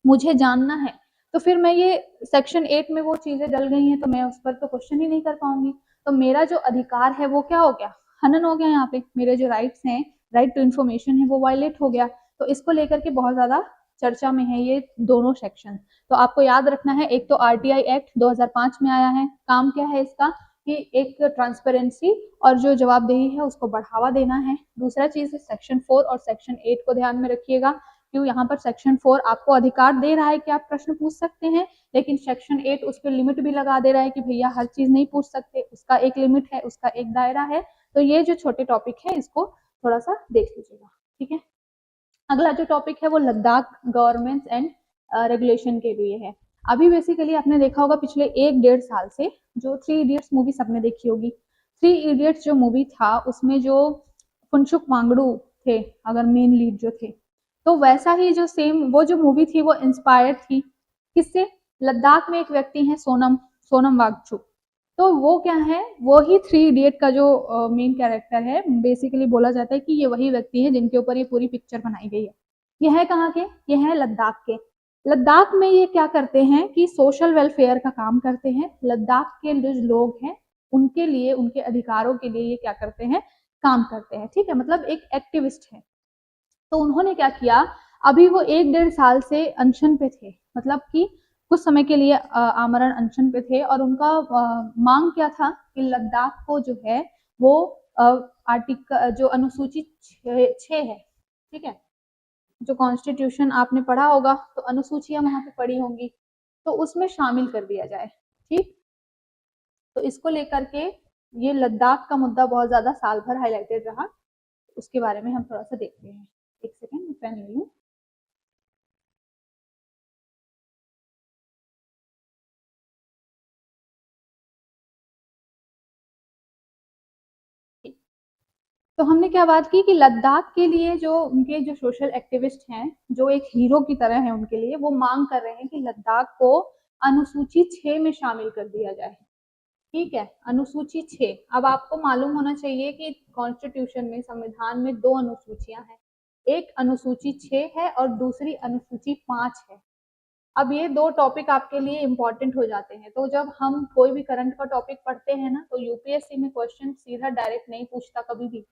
मुझे जानना है तो फिर मैं ये सेक्शन 8 में वो चीजें डल गई हैं तो मैं उस पर तो क्वेश्चन ही नहीं कर पाऊंगी। तो मेरा जो अधिकार है वो क्या हो गया, हनन हो गया। यहाँ पे मेरे जो राइट्स हैं, राइट टू इन्फॉर्मेशन है, वो वायलेट हो गया। तो इसको लेकर के बहुत ज्यादा चर्चा में है ये दोनों सेक्शन। तो आपको याद रखना है, एक तो आरटीआई एक्ट 2005 में आया है, काम क्या है इसका कि एक ट्रांसपेरेंसी और जो जवाबदेही है उसको बढ़ावा देना है। दूसरा चीज है सेक्शन 4 और सेक्शन 8 को ध्यान में रखिएगा, क्यों यहाँ पर सेक्शन 4 आपको अधिकार दे रहा है कि आप प्रश्न पूछ सकते हैं, लेकिन सेक्शन 8 उस पर लिमिट भी लगा दे रहा है कि भैया हर चीज नहीं पूछ सकते, उसका एक लिमिट है, उसका एक दायरा है। तो ये जो छोटे टॉपिक है इसको थोड़ा सा देख लीजिएगा, ठीक है। अगला जो टॉपिक है वो लद्दाख गवर्नमेंट एंड रेगुलेशन के लिए है। अभी बेसिकली आपने देखा होगा पिछले 1-1.5 साल से जो 3 इडियट्स मूवी सबने देखी होगी, 3 इडियट्स जो मूवी था उसमें जो फुनसुक वांगडू थे, अगर मेन लीड जो थे, तो वैसा ही जो सेम वो जो मूवी थी वो इंस्पायर्ड थी किससे, लद्दाख में एक व्यक्ति है सोनम, सोनम वांगचुक। तो वो क्या है, वो ही 3 इडियट का जो मेन कैरेक्टर है, बेसिकली बोला जाता है कि ये वही व्यक्ति है जिनके ऊपर ये पूरी पिक्चर बनाई गई है। ये है कहाँ के, ये है लद्दाख के। लद्दाख में ये क्या करते हैं कि सोशल वेलफेयर का काम करते हैं। लद्दाख के जो लोग हैं उनके लिए, उनके अधिकारों के लिए ये क्या करते हैं, काम करते हैं, ठीक है, मतलब एक एक्टिविस्ट है। तो उन्होंने क्या किया, अभी वो 1-1.5 साल से अनशन पे थे, मतलब कि कुछ समय के लिए आमरण अनशन पे थे, और उनका मांग क्या था कि लद्दाख को जो है वो आर्टिकल जो अनुसूची 6 है, ठीक है, जो कॉन्स्टिट्यूशन आपने पढ़ा होगा तो अनुसूचियां वहां पे पढ़ी होंगी, तो उसमें शामिल कर दिया जाए, ठीक। तो इसको लेकर के ये लद्दाख का मुद्दा बहुत ज्यादा साल भर हाईलाइटेड रहा। उसके बारे में हम थोड़ा सा देखते हैं। एक सेकेंड मैं पेन ले लूं। तो हमने क्या बात की कि लद्दाख के लिए जो उनके जो सोशल एक्टिविस्ट हैं, जो एक हीरो की तरह है उनके लिए, वो मांग कर रहे हैं कि लद्दाख को अनुसूची 6 में शामिल कर दिया जाए, ठीक है, अनुसूची 6। अब आपको मालूम होना चाहिए कि कॉन्स्टिट्यूशन में, संविधान में 2 अनुसूचियां हैं, एक अनुसूची 6 है और दूसरी अनुसूची 5 है। अब ये 2 टॉपिक आपके लिए इंपॉर्टेंट हो जाते हैं। तो जब हम कोई भी करंट का टॉपिक पढ़ते हैं ना, तो यूपीएससी में क्वेश्चन सीधा डायरेक्ट नहीं पूछता कभी भी,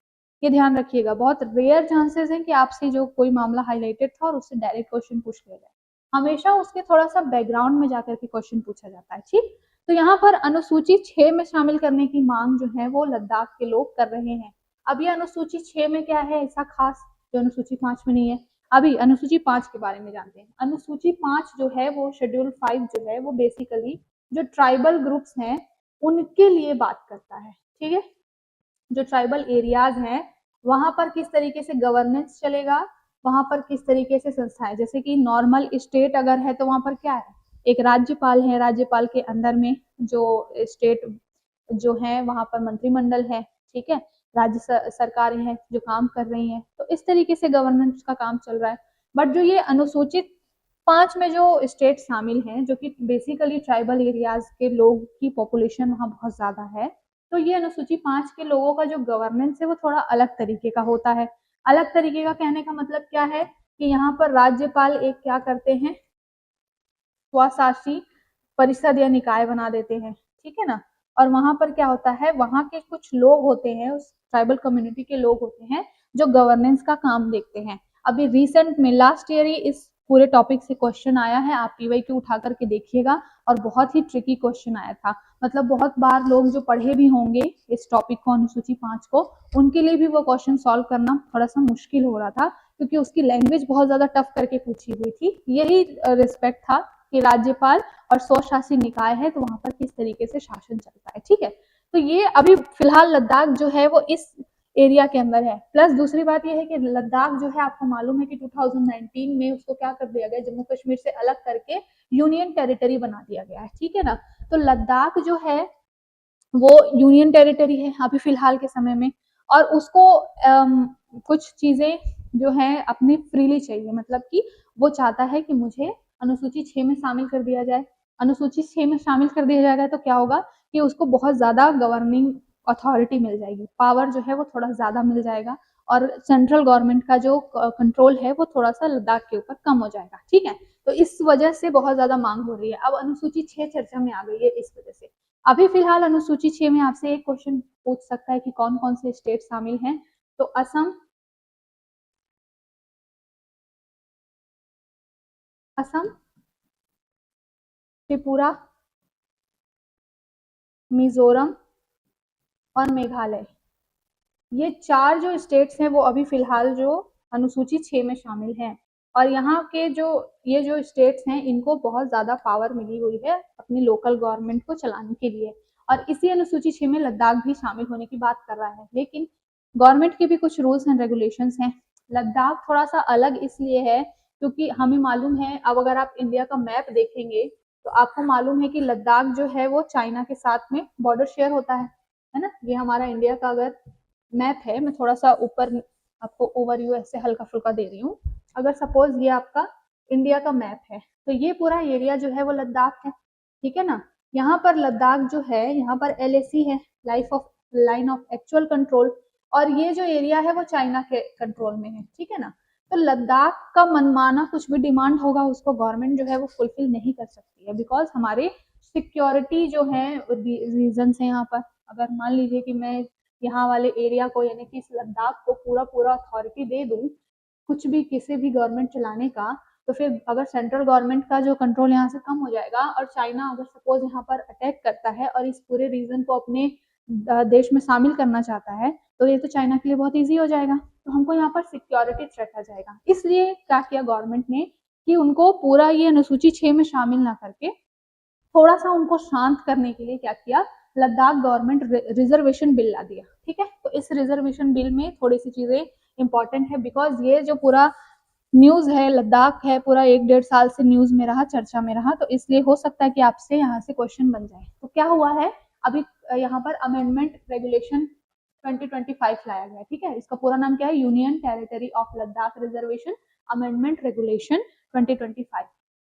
ये ध्यान रखिएगा। बहुत रेयर चांसेस हैं कि आपसे जो कोई मामला हाईलाइटेड था और उससे डायरेक्ट क्वेश्चन पूछ लिया जाए, हमेशा उसके थोड़ा सा बैकग्राउंड में जाकर के क्वेश्चन पूछा जाता है, ठीक। तो यहाँ पर अनुसूची 6 में शामिल करने की मांग जो है वो लद्दाख के लोग कर रहे हैं। अब ये अनुसूची 6 में क्या है ऐसा खास जो अनुसूची 5 में नहीं है। अभी अनुसूची 5 के बारे में जानते हैं। अनुसूची 5 जो है वो शेड्यूल 5 जो है वो बेसिकली जो ट्राइबल ग्रुप्स हैं उनके लिए बात करता है, ठीक है। जो ट्राइबल एरियाज हैं वहां पर किस तरीके से गवर्नेंस चलेगा, वहां पर किस तरीके से संस्थाएं, जैसे कि नॉर्मल स्टेट अगर है तो वहां पर क्या है, एक राज्यपाल है, राज्यपाल के अंदर में जो स्टेट जो है वहां पर मंत्रिमंडल है, ठीक है, राज्य सरकारें हैं जो काम कर रही हैं, तो इस तरीके से गवर्नेंस का काम चल रहा है। बट जो ये अनुसूचित 5 में जो स्टेट शामिल हैं जो कि बेसिकली ट्राइबल एरियाज के लोग की पॉपुलेशन वहाँ बहुत ज्यादा है, तो ये अनुसूची 5 के लोगों का जो गवर्नेंस है वो थोड़ा अलग तरीके का होता है। अलग तरीके का कहने का मतलब क्या है कि यहाँ पर राज्यपाल एक क्या करते हैं, स्वशासी परिषद या निकाय बना देते हैं, ठीक है ना। और वहां पर क्या होता है, वहां के कुछ लोग होते हैं, उस ट्राइबल कम्युनिटी के लोग होते हैं जो गवर्नेंस का काम देखते हैं। अभी रिसेंट में लास्ट ईयर ही इस पूरे टॉपिक से क्वेश्चन आया है, आप पीवाई क्यू उठा करके देखिएगा, और बहुत ही ट्रिकी क्वेश्चन आया था। मतलब बहुत बार लोग जो पढ़े भी होंगे इस टॉपिक को, अनुसूची 5 को, उनके लिए भी वो क्वेश्चन सॉल्व करना थोड़ा सा मुश्किल हो रहा था, क्योंकि उसकी लैंग्वेज बहुत ज्यादा टफ करके पूछी हुई थी। यही रिस्पेक्ट था कि राज्यपाल और स्वशासी निकाय है तो वहां पर किस तरीके से शासन चलता है, ठीक है। तो ये अभी फिलहाल लद्दाख जो है वो इस एरिया के अंदर है। प्लस दूसरी बात ये है कि लद्दाख जो है आपको मालूम है कि 2019 में उसको क्या कर दिया गया, जम्मू कश्मीर से अलग करके यूनियन टेरिटरी बना दिया गया है, ठीक है ना। तो लद्दाख जो है वो यूनियन टेरिटरी है अभी फिलहाल के समय में, और उसको कुछ चीजें जो है अपनी फ्रीली चाहिए, मतलब कि वो चाहता है कि मुझे अनुसूची 6 में शामिल कर दिया जाए। अनुसूची 6 में शामिल कर दिया जाएगा तो क्या होगा कि उसको बहुत ज़्यादा गवर्निंग अथॉरिटी मिल जाएगी, पावर जो है वो थोड़ा ज़्यादा मिल जाएगा और सेंट्रल गवर्नमेंट का जो कंट्रोल है वो थोड़ा-सा लद्दाख के ऊपर कम हो जाएगा, ठीक है? तो इस वजह से बहुत ज़्यादा मांग हो रही है। अब अनुसूची 6 चर्चा में आ गई है इस वजह से। अभी फिलहाल अनुसूची 6 में आपसे एक क्वेश्चन पूछ सकता है कि कौन-कौन से स्टेट शामिल हैं? तो असम, त्रिपुरा, मिज़ोरम और मेघालय। ये 4 जो स्टेट्स हैं वो अभी फ़िलहाल जो अनुसूची 6 में शामिल हैं और यहाँ के जो ये जो स्टेट्स हैं इनको बहुत ज़्यादा पावर मिली हुई है अपनी लोकल गवर्नमेंट को चलाने के लिए और इसी अनुसूची 6 में लद्दाख भी शामिल होने की बात कर रहा है। लेकिन गवर्नमेंट के भी कुछ रूल्स एंड रेगुलेशंस हैं। लद्दाख थोड़ा-सा अलग इसलिए है क्योंकि हमें मालूम है, अब अगर आप इंडिया का मैप देखेंगे तो आपको मालूम है कि लद्दाख जो है वो चाइना के साथ में बॉर्डर शेयर होता है ना? ये हमारा इंडिया का अगर मैप है, मैं थोड़ा सा ऊपर आपको ओवरव्यू ऐसे हल्का फुल्का दे रही हूँ। अगर सपोज ये आपका इंडिया का मैप है तो ये पूरा एरिया जो है वो लद्दाख है, ठीक है ना? यहाँ पर लद्दाख जो है, यहाँ पर LAC है, लाइन ऑफ एक्चुअल कंट्रोल, और ये जो एरिया है वो चाइना के कंट्रोल में है, ठीक है ना? तो लद्दाख का मनमाना कुछ भी डिमांड होगा उसको गवर्नमेंट जो है वो फुलफिल नहीं कर सकती है, बिकॉज हमारे सिक्योरिटी जो है रीजन है यहाँ पर। अगर मान लीजिए कि मैं यहाँ वाले एरिया को यानी कि इस लद्दाख को पूरा पूरा अथॉरिटी दे दूँ कुछ भी किसी भी गवर्नमेंट चलाने का, तो फिर अगर सेंट्रल गवर्नमेंट का जो कंट्रोल यहाँ से कम हो जाएगा और चाइना अगर सपोज यहाँ पर अटैक करता है और इस पूरे रीजन को अपने देश में शामिल करना चाहता है तो ये तो चाइना के लिए बहुत ईजी हो जाएगा, तो हमको यहाँ पर सिक्योरिटी थ्रेट आ जाएगा। इसलिए क्या किया गवर्नमेंट ने कि उनको पूरा ये अनुसूची 6 में शामिल ना करके थोड़ा सा उनको शांत करने के लिए क्या किया, लद्दाख गवर्नमेंट रिजर्वेशन बिल ला दिया, ठीक है? तो इस रिजर्वेशन बिल में थोड़ी सी चीजें इंपॉर्टेंट है बिकॉज ये जो पूरा न्यूज है लद्दाख है पूरा 1-1.5 साल से न्यूज में रहा, चर्चा में रहा, तो इसलिए हो सकता है कि आपसे यहाँ से क्वेश्चन बन जाए। तो क्या हुआ है अभी यहाँ पर अमेंडमेंट रेगुलेशन 2025 लाया गया, ठीक है? इसका पूरा नाम क्या है? Union territory of Ladakh reservation amendment regulation 2025।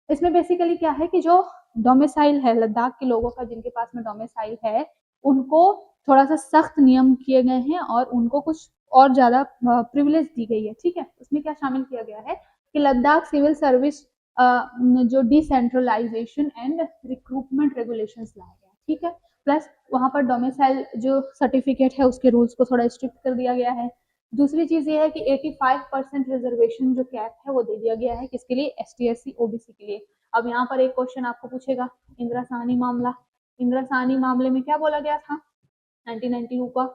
इसमें बेसिकली क्या है कि जो डोमिसाइल है लद्दाख के लोगों का, जिनके पास में डोमिसाइल है, उनको थोड़ा सा सख्त नियम किए गए हैं और उनको कुछ और ज्यादा प्रिविलेज दी गई है, ठीक है? उसमें क्या शामिल किया गया है कि लद्दाख सिविल सर्विस जो डिसेंट्रलाइजेशन एंड रिक्रूटमेंट रेगुलेशंस लाया गया, ठीक है? प्लस वहां पर डोमिसाइल जो सर्टिफिकेट है उसके रूल्स को थोड़ा स्ट्रिक्ट कर दिया गया है। दूसरी चीज ये है कि 85% रिजर्वेशन जो कैप है वो दे दिया गया है, किसके लिए? ST SC OBC के लिए। अब यहाँ पर एक क्वेश्चन आपको पूछेगा, इंदिरा साहनी मामला, इंदिरा साहनी मामले में क्या बोला गया था 1992 का?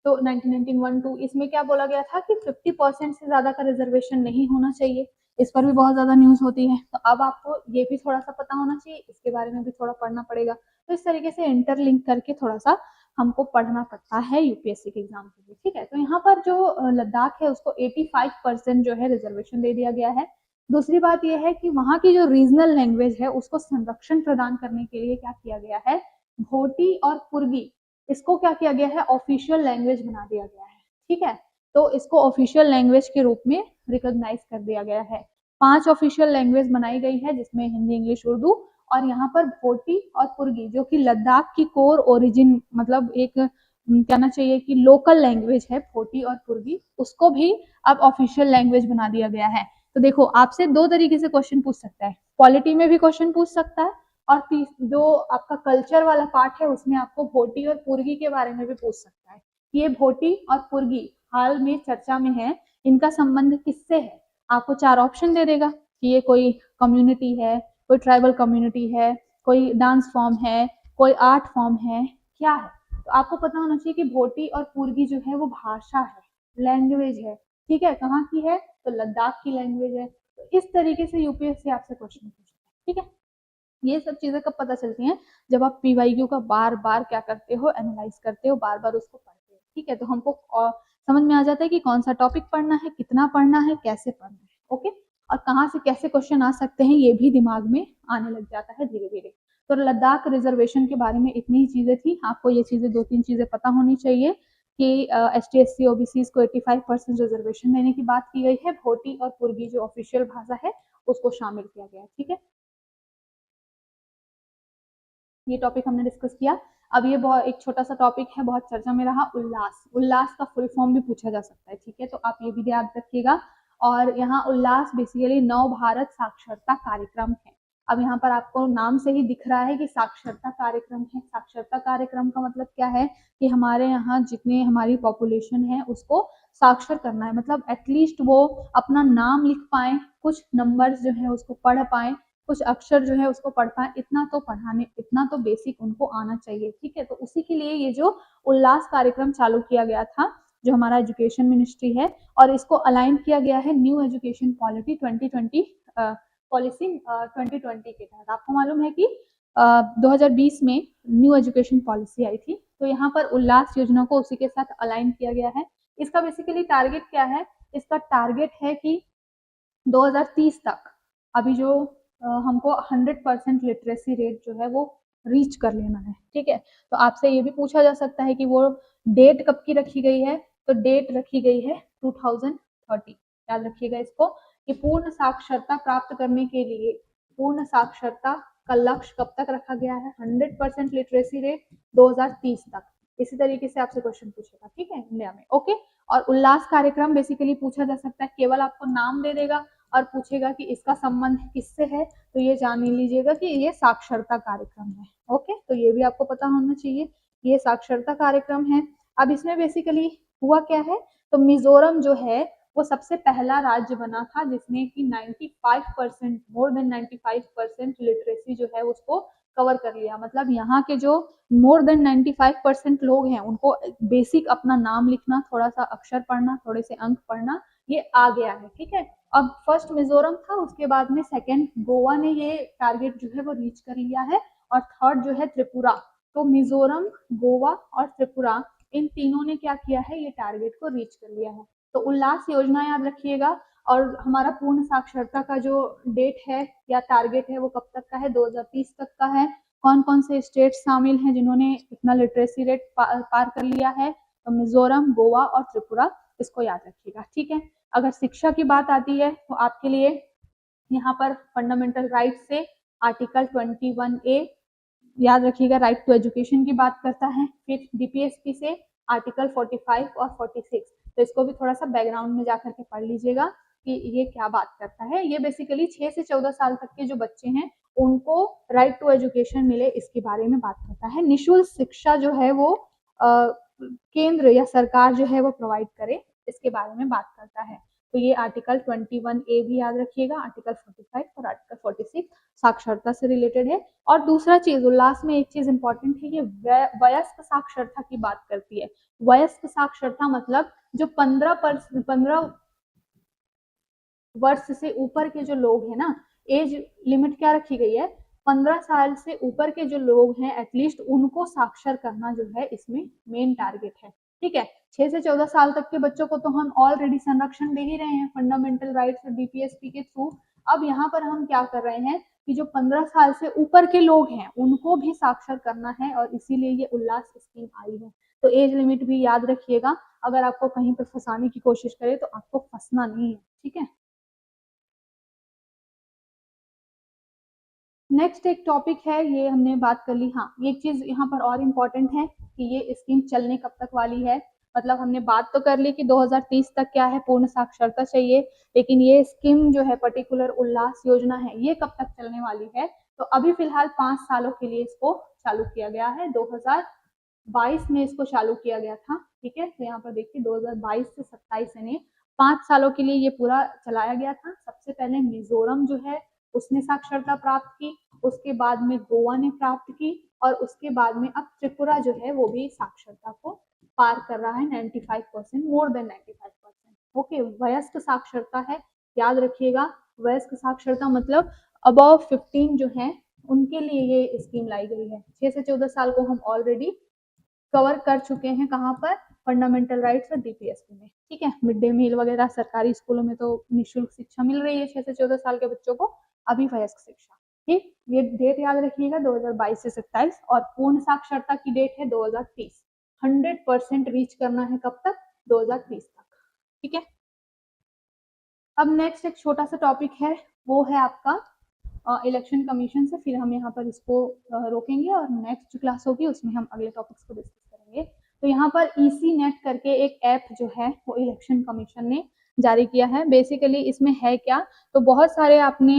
तो 1991-2 इसमें क्या बोला गया था कि 50% से ज्यादा का रिजर्वेशन नहीं होना चाहिए। इस पर भी बहुत ज्यादा न्यूज होती है, तो अब आपको ये भी थोड़ा सा पता होना चाहिए, इसके बारे में भी थोड़ा पढ़ना पड़ेगा। तो इस तरीके से इंटरलिंक करके थोड़ा सा हमको पढ़ना पड़ता है यूपीएससी के एग्जाम के लिए, ठीक है? तो यहाँ पर जो लद्दाख है उसको 85% जो है रिजर्वेशन दे दिया गया है। दूसरी बात यह है कि वहाँ की जो रीजनल लैंग्वेज है उसको संरक्षण प्रदान करने के लिए क्या किया गया है, भोटी और पुर्गी, इसको क्या किया गया है, ऑफिशियल लैंग्वेज बना दिया गया है, ठीक है? तो इसको ऑफिशियल लैंग्वेज के रूप में रिकॉग्नाइज कर दिया गया है। 5 ऑफिशियल लैंग्वेज बनाई गई है जिसमें हिंदी, इंग्लिश, उर्दू, और यहाँ पर भोटी और पुर्गी जो कि लद्दाख की कोर ओरिजिन मतलब एक कहना चाहिए कि लोकल लैंग्वेज है भोटी और पुर्गी, उसको भी अब ऑफिशियल लैंग्वेज बना दिया गया है। तो देखो आपसे दो तरीके से क्वेश्चन पूछ सकता है, पॉलिटी में भी क्वेश्चन पूछ सकता है और जो आपका कल्चर वाला पार्ट है उसमें आपको भोटी और पुर्गी के बारे में भी पूछ सकता है। ये भोटी और पुर्गी हाल में चर्चा में है, इनका संबंध किससे है? आपको 4 ऑप्शन दे देगा कि ये कोई कम्युनिटी है, कोई ट्राइबल कम्युनिटी है, कोई डांस फॉर्म है, कोई आर्ट फॉर्म है, क्या है? तो आपको पता होना चाहिए कि भोटी और पुर्गी जो है वो भाषा है, लैंग्वेज है, ठीक है? कहाँ की है? तो लद्दाख की लैंग्वेज है। तो इस तरीके से यूपीएससी आपसे क्वेश्चन पूछता है, ठीक है? ये सब चीजें कब पता चलती हैं? जब आप PYQ का बार बार क्या करते हो, एनालाइज करते हो, बार बार उसको पढ़ते हो, ठीक है? तो हमको समझ में आ जाता है कि कौन सा टॉपिक पढ़ना है, कितना पढ़ना है, कैसे पढ़ना है, ओके? और कहाँ से कैसे क्वेश्चन आ सकते हैं ये भी दिमाग में आने लग जाता है धीरे धीरे। तो लद्दाख रिजर्वेशन के बारे में इतनी ही चीजें थी, आपको ये चीजें 2-3 चीजें पता होनी चाहिए कि ST SC OBC को 85% रिजर्वेशन देने की बात की गई है, भोटी और पुर्गी जो ऑफिशियल भाषा है उसको शामिल किया गया है, ठीक है? ये टॉपिक हमने डिस्कस किया। अब ये बहुत एक छोटा सा टॉपिक है, बहुत चर्चा में रहा, उल्लास। उल्लास का फुल फॉर्म भी पूछा जा सकता है, ठीक है, तो आप ये भी याद रखिएगा। और यहाँ उल्लास बेसिकली नव भारत साक्षरता कार्यक्रम है। अब यहाँ पर आपको नाम से ही दिख रहा है कि साक्षरता कार्यक्रम है। साक्षरता कार्यक्रम का मतलब क्या है कि हमारे यहाँ जितने हमारी पॉपुलेशन है उसको साक्षर करना है, मतलब एटलीस्ट वो अपना नाम लिख पाए, कुछ नंबर्स जो है उसको पढ़ पाए, कुछ अक्षर जो है उसको पढ़ पाए, इतना तो बेसिक उनको आना चाहिए, ठीक है। तो उसी के लिए ये जो उल्लास कार्यक्रम चालू किया गया था, जो हमारा एजुकेशन मिनिस्ट्री है, और इसको अलाइन किया गया है न्यू एजुकेशन पॉलिसी 2020 पॉलिसी 2020 के तहत। आपको मालूम है कि 2020 में न्यू एजुकेशन पॉलिसी आई थी, तो यहाँ पर उल्लास योजना को उसी के साथ अलाइन किया गया है। इसका बेसिकली टारगेट क्या है? इसका टारगेट है कि 2030 तक अभी जो हमको 100% लिटरेसी रेट जो है वो रीच कर लेना है, ठीक है। तो आपसे ये भी पूछा जा सकता है कि वो डेट कब की रखी गई है, तो डेट रखी गई है 2030। याद रखिएगा इसको कि पूर्ण साक्षरता प्राप्त करने के लिए पूर्ण साक्षरता का लक्ष्य कब तक रखा गया है? 100% लिटरेसी रेट 2030 तक। इसी तरीके से आपसे क्वेश्चन पूछेगा, ठीक है, इंडिया में, ओके। और उल्लास कार्यक्रम बेसिकली पूछा जा सकता है, केवल आपको नाम दे देगा और पूछेगा कि इसका संबंध किससे है, तो ये जान लीजिएगा कि ये साक्षरता कार्यक्रम है, ओके। तो ये भी आपको पता होना चाहिए, ये साक्षरता कार्यक्रम है। अब इसमें बेसिकली हुआ क्या है, तो मिजोरम जो है वो सबसे पहला राज्य बना था जिसने कि 95% मोर देन 95% लिटरेसी जो है उसको कवर कर लिया। मतलब यहाँ के जो मोर देन 95% लोग हैं उनको बेसिक अपना नाम लिखना, थोड़ा सा अक्षर पढ़ना, थोड़े से अंक पढ़ना, ये आ गया है, ठीक है। अब फर्स्ट मिजोरम था, उसके बाद में सेकंड गोवा ने ये टारगेट जो है वो रीच कर लिया है, और थर्ड जो है त्रिपुरा। तो मिजोरम, गोवा और त्रिपुरा, इन तीनों ने क्या किया है, ये टारगेट को रीच कर लिया है। तो उल्लास योजना याद रखिएगा। और हमारा पूर्ण साक्षरता का जो डेट है या टारगेट है वो कब तक का है? 2030 तक का है। कौन कौन से स्टेट शामिल हैं जिन्होंने इतना लिटरेसी रेट पार कर लिया है? तो मिजोरम, गोवा और त्रिपुरा, इसको याद रखिएगा, ठीक है। अगर शिक्षा की बात आती है तो आपके लिए यहाँ पर फंडामेंटल राइट से आर्टिकल 21A याद रखिएगा, राइट टू एजुकेशन की बात करता है। फिर डीपीएसपी से आर्टिकल 45 और 46, तो इसको भी थोड़ा सा बैकग्राउंड में जाकर के पढ़ लीजिएगा कि ये क्या बात करता है। ये बेसिकली 6 से 14 साल तक के जो बच्चे हैं उनको राइट टू एजुकेशन मिले, इसके बारे में बात करता है। निःशुल्क शिक्षा जो है वो केंद्र या सरकार जो है वो प्रोवाइड करे, इसके बारे में बात करता है। तो ये आर्टिकल 21A भी याद रखिएगा, आर्टिकल 45 और आर्टिकल 46 साक्षरता से रिलेटेड है। और दूसरा चीज, उल्लास में एक चीज इंपॉर्टेंट है, ये वयस्क साक्षरता की बात करती है। वयस्क साक्षरता मतलब जो 15 वर्ष से ऊपर के जो लोग हैं ना, एज लिमिट क्या रखी गई है, 15 साल से ऊपर के जो लोग हैं एटलीस्ट उनको साक्षर करना जो है इसमें मेन टारगेट है, ठीक है। 6 से 14 साल तक के बच्चों को तो हम ऑलरेडी संरक्षण दे ही रहे हैं फंडामेंटल राइट्स और डीपीएसपी के थ्रू। अब यहाँ पर हम क्या कर रहे हैं कि जो 15 साल से ऊपर के लोग हैं उनको भी साक्षर करना है, और इसीलिए ये उल्लास स्कीम आई है। तो एज लिमिट भी याद रखिएगा, अगर आपको कहीं पर फंसाने की कोशिश करे तो आपको फंसना नहीं है, ठीक है। नेक्स्ट एक टॉपिक है, ये हमने बात कर ली। हाँ, एक चीज यहाँ पर और इम्पोर्टेंट है कि ये स्कीम चलने कब तक वाली है। मतलब हमने बात तो कर ली कि 2030 तक क्या है, पूर्ण साक्षरता चाहिए, लेकिन ये स्कीम जो है पर्टिकुलर उल्लास योजना है, ये कब तक चलने वाली है? तो अभी फिलहाल 5 सालों के लिए इसको चालू किया गया है। 2022 में इसको चालू किया गया था, ठीक है। तो यहाँ पर देखिए 2022 से 27 यानी 5 सालों के लिए ये पूरा चलाया गया था। सबसे पहले मिजोरम जो है उसने साक्षरता प्राप्त की, उसके बाद में गोवा ने प्राप्त की, और उसके बाद में अब त्रिपुरा जो है वो भी साक्षरता को पार कर रहा है 95%, मोर देन 95%, ओके। वयस्क साक्षरता है, याद रखिएगा, वयस्क साक्षरता मतलब अबव 15 जो है उनके लिए ये स्कीम लाई गई है। 6 से 14 साल को हम ऑलरेडी कवर कर चुके हैं, कहाँ पर? फंडामेंटल राइट्स और डीपीएसपी में, ठीक है। मिड डे मील वगैरह सरकारी स्कूलों में तो निःशुल्क शिक्षा मिल रही है 6 से 14 साल के बच्चों को। अभी वयस्क शिक्षा, ठीक। ये डेट याद रखिएगा 2022 से 27, और पूर्ण साक्षरता की डेट है 2030। 100% रीच करना है कब तक? 2030 तक, ठीक है। अब नेक्स्ट एक छोटा सा टॉपिक है, वो है आपका इलेक्शन कमीशन से फिर हम यहाँ पर इसको रोकेंगे और नेक्स्ट जो क्लास होगी उसमें हम अगले टॉपिक्स को डिस्कस करेंगे। तो यहाँ पर ईसी नेट करके एक ऐप जो है वो इलेक्शन कमीशन ने जारी किया है। बेसिकली इसमें है क्या, तो बहुत सारे आपने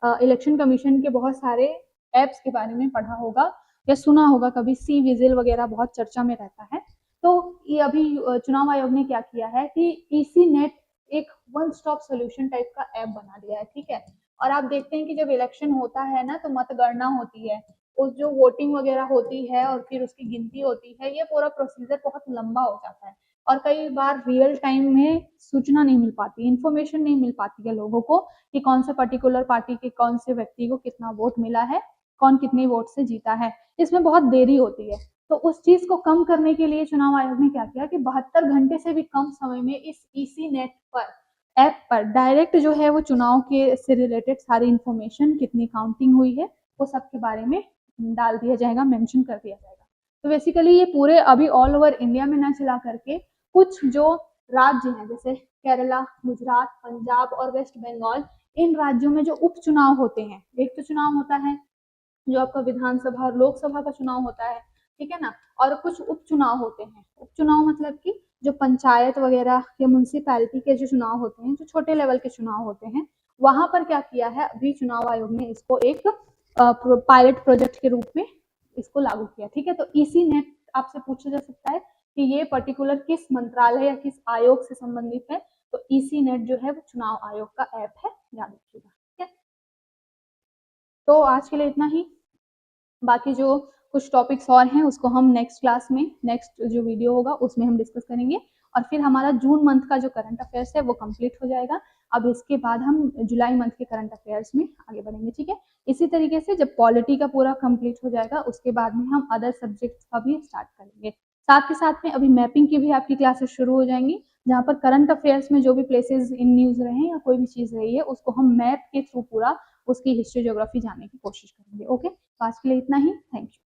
इलेक्शन कमीशन के बहुत सारे ऐप्स के बारे में पढ़ा होगा या सुना होगा कभी, सी विजिल वगैरह बहुत चर्चा में रहता है। तो ये अभी चुनाव आयोग ने क्या किया है कि ईसी नेट एक वन स्टॉप सोल्यूशन टाइप का ऐप बना दिया है, ठीक है। और आप देखते हैं कि जब इलेक्शन होता है ना तो मतगणना होती है, उस जो वोटिंग वगैरह होती है और फिर उसकी गिनती होती है, ये पूरा प्रोसीजर बहुत लंबा हो जाता है और कई बार रियल टाइम में सूचना नहीं मिल पाती, इंफॉर्मेशन नहीं मिल पाती है लोगों को कि कौन से पर्टिकुलर पार्टी के कौन से व्यक्ति को कितना वोट मिला है, कौन कितने वोट से जीता है, इसमें बहुत देरी होती है। तो उस चीज को कम करने के लिए चुनाव आयोग ने क्या किया कि 72 घंटे से भी कम समय में इस ईसी नेट पर ऐप पर डायरेक्ट जो है वो चुनाव के से रिलेटेड सारी इंफॉर्मेशन, कितनी काउंटिंग हुई है, वो सब के बारे में डाल दिया जाएगा, मेंशन कर दिया जाएगा। तो बेसिकली ये पूरे अभी ऑल ओवर इंडिया में ना चला करके कुछ जो राज्य हैं जैसे केरला, गुजरात, पंजाब और वेस्ट बंगाल, इन राज्यों में जो उपचुनाव होते हैं, एक तो चुनाव होता है जो आपका विधानसभा और लोकसभा का चुनाव होता है, ठीक है ना, और कुछ उपचुनाव होते हैं। उपचुनाव मतलब कि जो पंचायत वगैरह या म्यूनसिपैलिटी के जो चुनाव होते हैं, जो छोटे लेवल के चुनाव होते हैं, वहां पर क्या किया है अभी चुनाव आयोग ने इसको एक पायलट प्रोजेक्ट के रूप में इसको लागू किया, ठीक है। तो ईसी नेट आपसे पूछा जा सकता है कि ये पर्टिकुलर किस मंत्रालय या किस आयोग से संबंधित है, तो ईसी नेट जो है वो चुनाव आयोग का ऐप है, याद रखिएगा, ठीक है। तो आज के लिए इतना ही, बाकी जो कुछ टॉपिक्स और हैं उसको हम नेक्स्ट क्लास में, नेक्स्ट जो वीडियो होगा उसमें हम डिस्कस करेंगे और फिर हमारा जून मंथ का जो करंट अफेयर्स है वो कंप्लीट हो जाएगा। अब इसके बाद हम जुलाई मंथ के करंट अफेयर्स में आगे बढ़ेंगे, ठीक है। इसी तरीके से जब पॉलिटी का पूरा कंप्लीट हो जाएगा उसके बाद में हम अदर सब्जेक्ट्स का भी स्टार्ट करेंगे। साथ के साथ में अभी मैपिंग की भी आपकी क्लासेस शुरू हो जाएंगी, जहाँ पर करंट अफेयर्स में जो भी प्लेसेस इन न्यूज रहे या कोई भी चीज रही है उसको हम मैप के थ्रू पूरा उसकी हिस्ट्री ज्योग्राफी जानने की कोशिश करेंगे। ओके, आज के लिए इतना ही, थैंक यू।